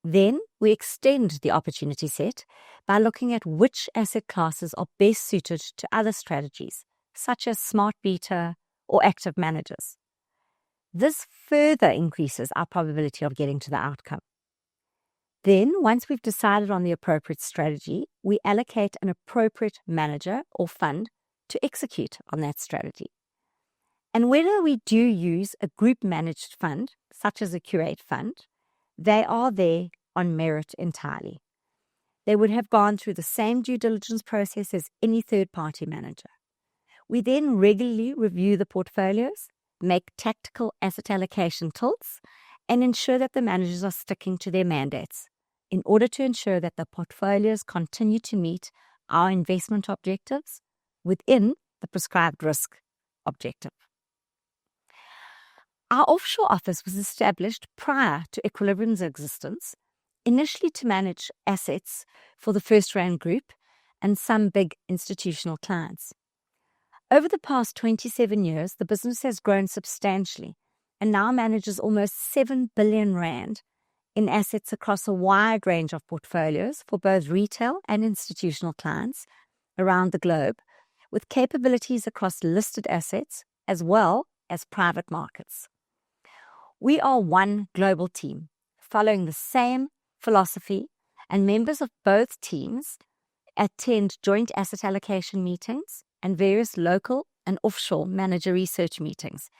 Then we extend the opportunity set by looking at which asset classes are best suited to other strategies, such as smart beta or active managers. This further increases our probability of getting to the outcome. Then, once we've decided on the appropriate strategy, we allocate an appropriate manager or fund to execute on that strategy. And whether we do use a group-managed fund, such as a Curate fund, they are there on merit entirely. They would have gone through the same due diligence process as any third-party manager. We then regularly review the portfolios, make tactical asset allocation tilts, and ensure that the managers are sticking to their mandates in order to ensure that the portfolios continue to meet our investment objectives within the prescribed risk objective. Our offshore office was established prior to Equilibrium's existence, initially to manage assets for the First Rand Group and some big institutional clients. Over the past 27 years, the business has grown substantially and now manages almost 7 billion rand in assets across a wide range of portfolios for both retail and institutional clients around the globe, with capabilities across listed assets as well as private markets. We are one global team, following the same philosophy, and members of both teams attend joint asset allocation meetings and various local and offshore manager research meetings.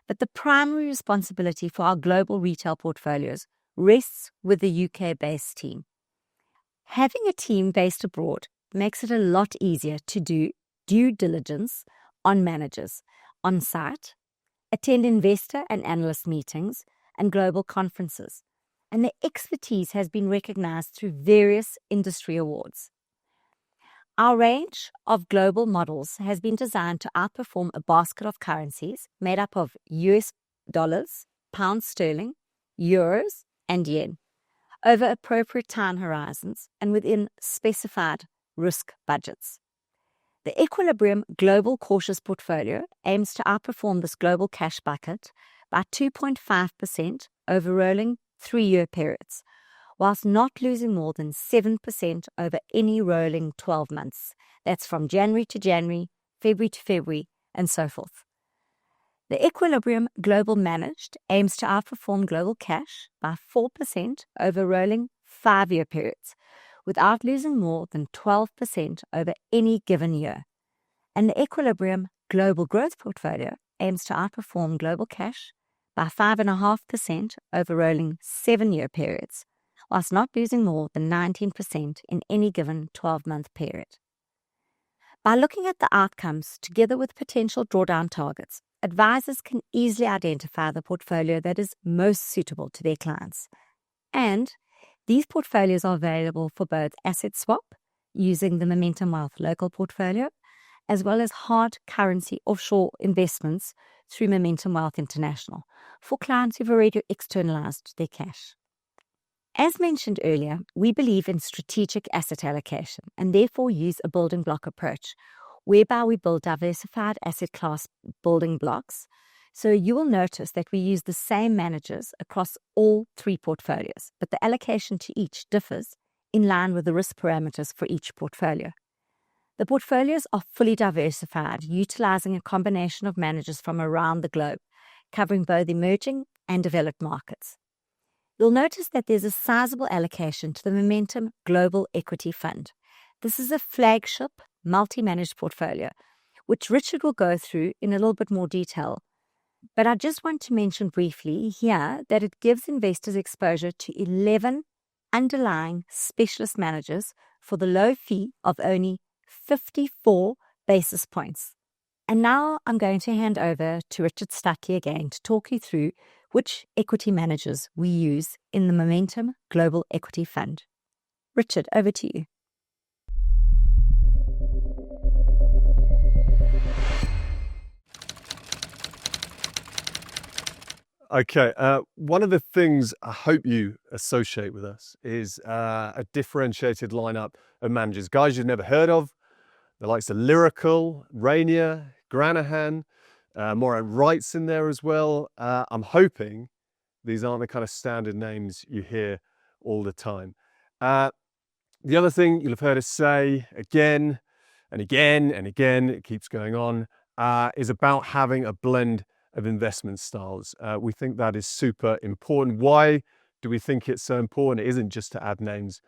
But the primary responsibility for our global retail portfolios rests with the UK-based team. Having a team based abroad makes it a lot easier to do due diligence on managers on site, attend investor and analyst meetings and global conferences, and their expertise has been recognized through various industry awards. Our range of global models has been designed to outperform a basket of currencies made up of US dollars, pound sterling, euros, and yen, over appropriate time horizons and within specified risk budgets. The Equilibrium Global Cautious Portfolio aims to outperform this global cash bucket by 2.5% over rolling 3-year periods, whilst not losing more than 7% over any rolling 12 months. That's from January to January, February to February, and so forth. The Equilibrium Global Managed aims to outperform global cash by 4% over rolling 5-year periods, without losing more than 12% over any given year. And the Equilibrium Global Growth Portfolio aims to outperform global cash by 5.5% over rolling 7-year periods, whilst not losing more than 19% in any given 12-month period. By looking at the outcomes together with potential drawdown targets, advisors can easily identify the portfolio that is most suitable to their clients. And these portfolios are available for both asset swap, using the Momentum Wealth local portfolio, as well as hard currency offshore investments through Momentum Wealth International for clients who've already externalized their cash. As mentioned earlier, we believe in strategic asset allocation and therefore use a building block approach, whereby we build diversified asset class building blocks. So you will notice that we use the same managers across all 3 portfolios, but the allocation to each differs in line with the risk parameters for each portfolio. The portfolios are fully diversified, utilizing a combination of managers from around the globe, covering both emerging and developed markets. You'll notice that there's a sizable allocation to the Momentum Global Equity Fund. This is a flagship multi-managed portfolio, which Richard will go through in a little bit more detail. But I just want to mention briefly here that it gives investors exposure to 11 underlying specialist managers for the low fee of only 54 basis points. And now I'm going to hand over to Richard Stuckey again to talk you through which equity managers we use in the Momentum Global Equity Fund. Richard, over to you. Okay, one of the things I hope you associate with us is a differentiated lineup of managers, guys you've never heard of, the likes of Lyrical, Rainier, Granahan, Moran Wright's in there as well. I'm hoping these aren't the kind of standard names you hear all the time. The other thing you'll have heard us say again and again and again, it keeps going on, is about having a blend of investment styles. We think that is super important. Why do we think it's so important? It isn't just to add names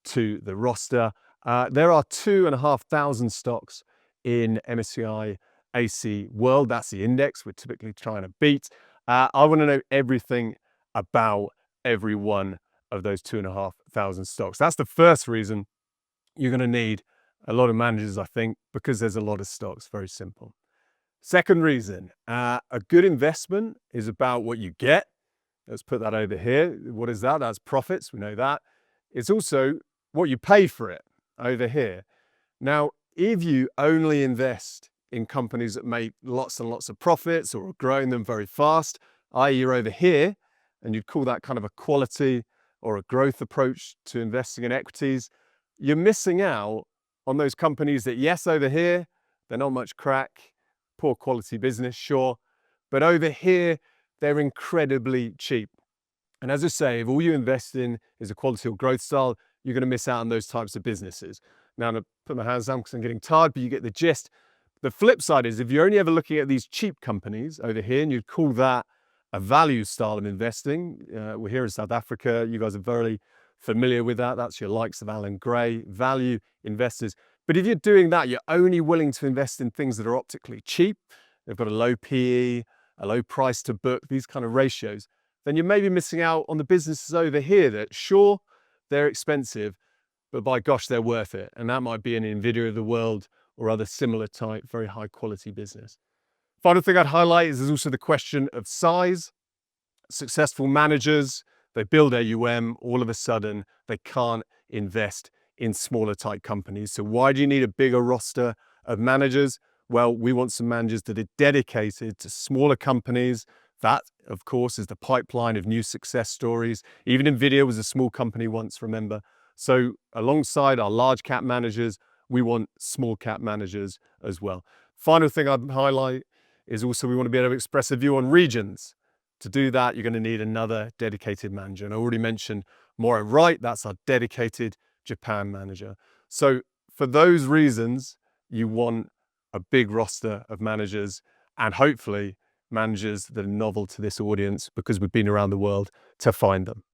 to the roster. There are 2,500 stocks in MSCI AC World. That's the index we're typically trying to beat. I want to know everything about every one of those 2,500 stocks. That's the first reason you're going to need a lot of managers, I think, because there's a lot of stocks. Very simple. Second reason, a good investment is about what you get. Let's put that over here. What is that? That's profits. We know that. It's also what you pay for it over here. Now, if you only invest in companies that make lots and lots of profits or are growing them very fast, i.e. you're over here, and you'd call that kind of a quality or a growth approach to investing in equities, you're missing out on those companies that, yes, over here, they're not much crack, poor quality business, sure, but over here, they're incredibly cheap. And as I say, if all you invest in is a quality or growth style, you're going to miss out on those types of businesses. Now, I'm going to put my hands down because I'm getting tired, but you get the gist. The flip side is if you're only ever looking at these cheap companies over here, and you'd call that a value style of investing, we're here in South Africa, you guys are very familiar with that. That's your likes of Alan Gray, value investors. But if you're doing that, you're only willing to invest in things that are optically cheap, they've got a low PE, a low price to book, these kind of ratios, then you may be missing out on the businesses over here that, sure, they're expensive, but by gosh, they're worth it. And that might be an Nvidia of the world or other similar type, very high quality business. Final thing I'd highlight is there's also the question of size. Successful managers, they build AUM, all of a sudden they can't invest in smaller type companies. So why do you need a bigger roster of managers? Well, we want some managers that are dedicated to smaller companies. That, of course, is the pipeline of new success stories. Even Nvidia was a small company once, remember? So alongside our large cap managers, we want small cap managers as well. Final thing I'd highlight is also we want to be able to express a view on regions. To do that, you're going to need another dedicated manager. And I already mentioned Moran Wright, that's our dedicated Japan manager. So for those reasons, you want a big roster of managers and hopefully managers that are novel to this audience because we've been around the world to find them.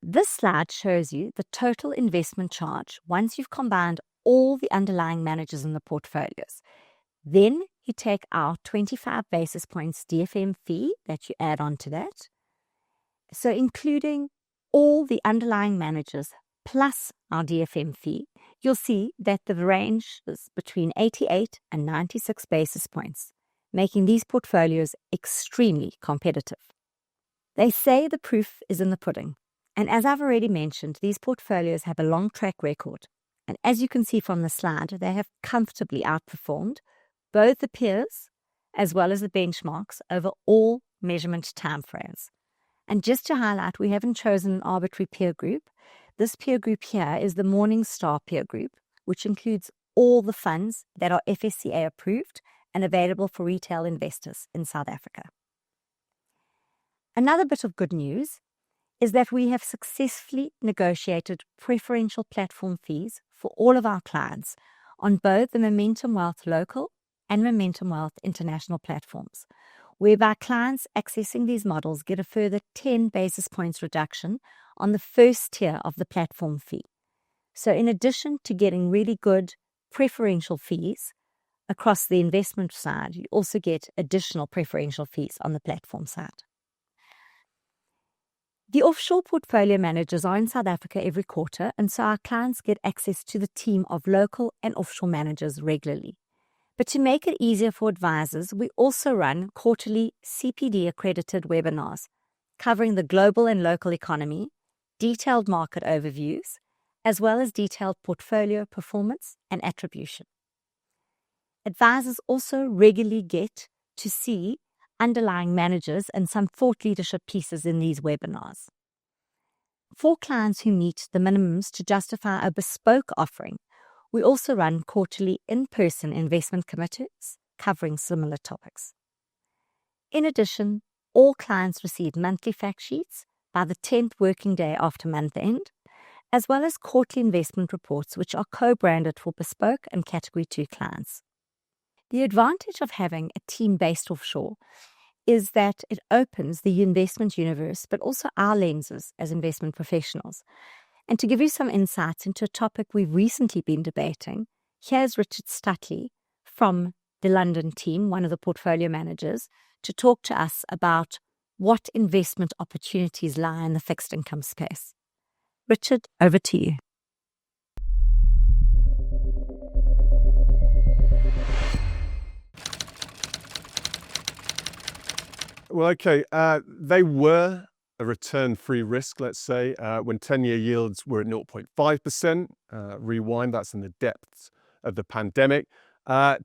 This slide shows you the total investment charge once you've combined all the underlying managers in the portfolios. Then you take our 25 basis points DFM fee that you add on to that. So including all the underlying managers plus our DFM fee, you'll see that the range is between 88 and 96 basis points, making these portfolios extremely competitive. They say the proof is in the pudding. And as I've already mentioned, these portfolios have a long track record. And as you can see from the slide, they have comfortably outperformed both the peers as well as the benchmarks over all measurement timeframes. And just to highlight, we haven't chosen an arbitrary peer group. This peer group here is the Morningstar peer group, which includes all the funds that are FSCA approved and available for retail investors in South Africa. Another bit of good news is that we have successfully negotiated preferential platform fees for all of our clients on both the Momentum Wealth local and Momentum Wealth international platforms, whereby clients accessing these models get a further 10 basis points reduction on the first tier of the platform fee. So in addition to getting really good preferential fees across the investment side, you also get additional preferential fees on the platform side. The offshore portfolio managers are in South Africa every quarter, and so our clients get access to the team of local and offshore managers regularly. But to make it easier for advisors, we also run quarterly CPD-accredited webinars covering the global and local economy, detailed market overviews, as well as detailed portfolio performance and attribution. Advisors also regularly get to see underlying managers and some thought leadership pieces in these webinars. For clients who meet the minimums to justify a bespoke offering, we also run quarterly in-person investment committees covering similar topics. In addition, all clients receive monthly fact sheets by the 10th working day after month end, as well as quarterly investment reports which are co-branded for bespoke and Category 2 clients. The advantage of having a team based offshore is that it opens the investment universe, but also our lenses as investment professionals. And to give you some insights into a topic we've recently been debating, here's Richard Stutley from the London team, one of the portfolio managers, to talk to us about what investment opportunities lie in the fixed income space. Richard, over to you. Well, okay, they were a return-free risk, let's say, when 10-year yields were at 0.5%. Rewind, that's in the depths of the pandemic.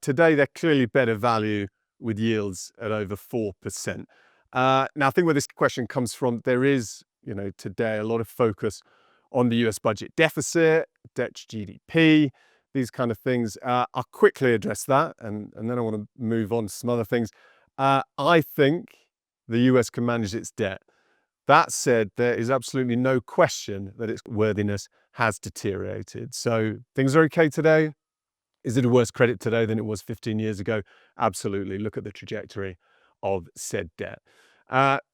Today, they're clearly better value with yields at over 4%. Now, I think where this question comes from, there is, today a lot of focus on the US budget deficit, debt to GDP, these kind of things. I'll quickly address that, and then I want to move on to some other things. I think the US can manage its debt. That said, there is absolutely no question that its worthiness has deteriorated. So things are okay today. Is it a worse credit today than it was 15 years ago? Absolutely. Look at the trajectory of said debt.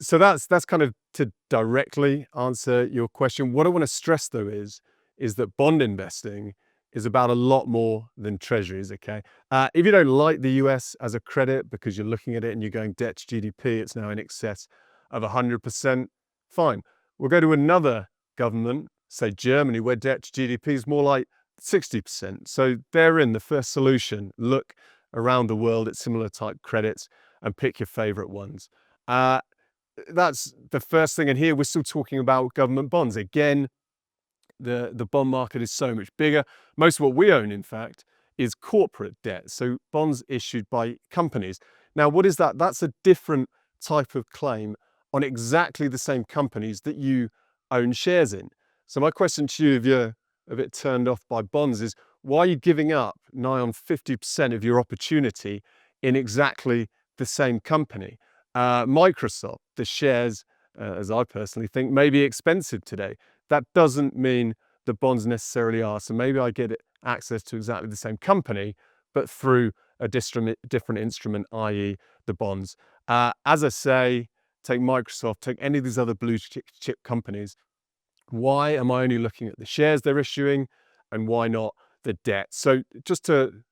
So that's kind of to directly answer your question. What I want to stress, though, is that bond investing is about a lot more than treasuries, okay? If you don't like the US as a credit because you're looking at it and you're going debt to GDP, it's now in excess of 100%, fine. We'll go to another government, say Germany, where debt to GDP is more like 60%. So therein, the first solution, look around the world at similar type credits and pick your favorite ones. That's the first thing. And here we're still talking about government bonds. Again, the bond market is so much bigger. Most of what we own, in fact, is corporate debt. So bonds issued by companies. Now, what is that? That's a different type of claim on exactly the same companies that you own shares in. So my question to you, if you're a bit turned off by bonds, is why are you giving up nigh on 50% of your opportunity in exactly the same company? Microsoft, the shares, as I personally think, may be expensive today. That doesn't mean the bonds necessarily are. So maybe I get access to exactly the same company, but through a different instrument, i.e. the bonds. As I say, take Microsoft, take any of these other blue chip companies. Why am I only looking at the shares they're issuing, and why not the debt? So just to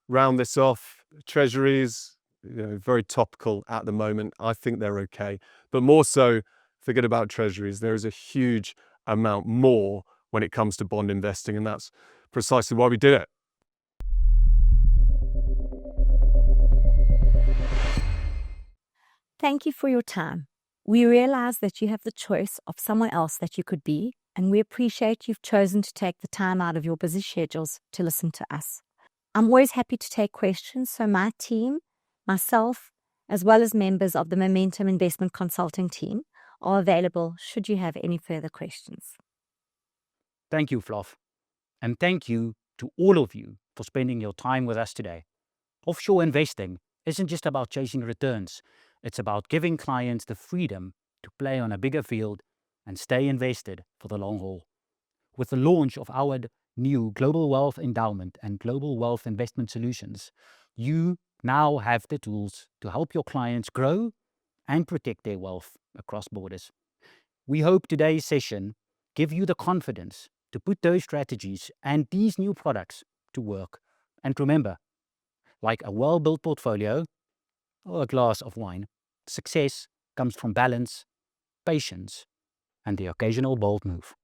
round this off, treasuries, very topical at the moment. I think they're okay, but more so, forget about treasuries. There is a huge amount more when it comes to bond investing, and that's precisely why we did it. Thank you for your time. We realize that you have the choice of someone else that you could be, and we appreciate you've chosen to take the time out of your busy schedules to listen to us. I'm always happy to take questions, so my team, myself, as well as members of the Momentum Investment Consulting team are available should you have any further questions. Thank you, Fluff. And thank you to all of you for spending your time with us today. Offshore investing isn't just about chasing returns. It's about giving clients the freedom to play on a bigger field and stay invested for the long haul. With the launch of our new Global Wealth Endowment and Global Wealth Investment Solutions, you now have the tools to help your clients grow and protect their wealth across borders. We hope today's session give you the confidence to put those strategies and these new products to work. And remember, like a well-built portfolio or a glass of wine, success comes from balance, patience, and the occasional bold move.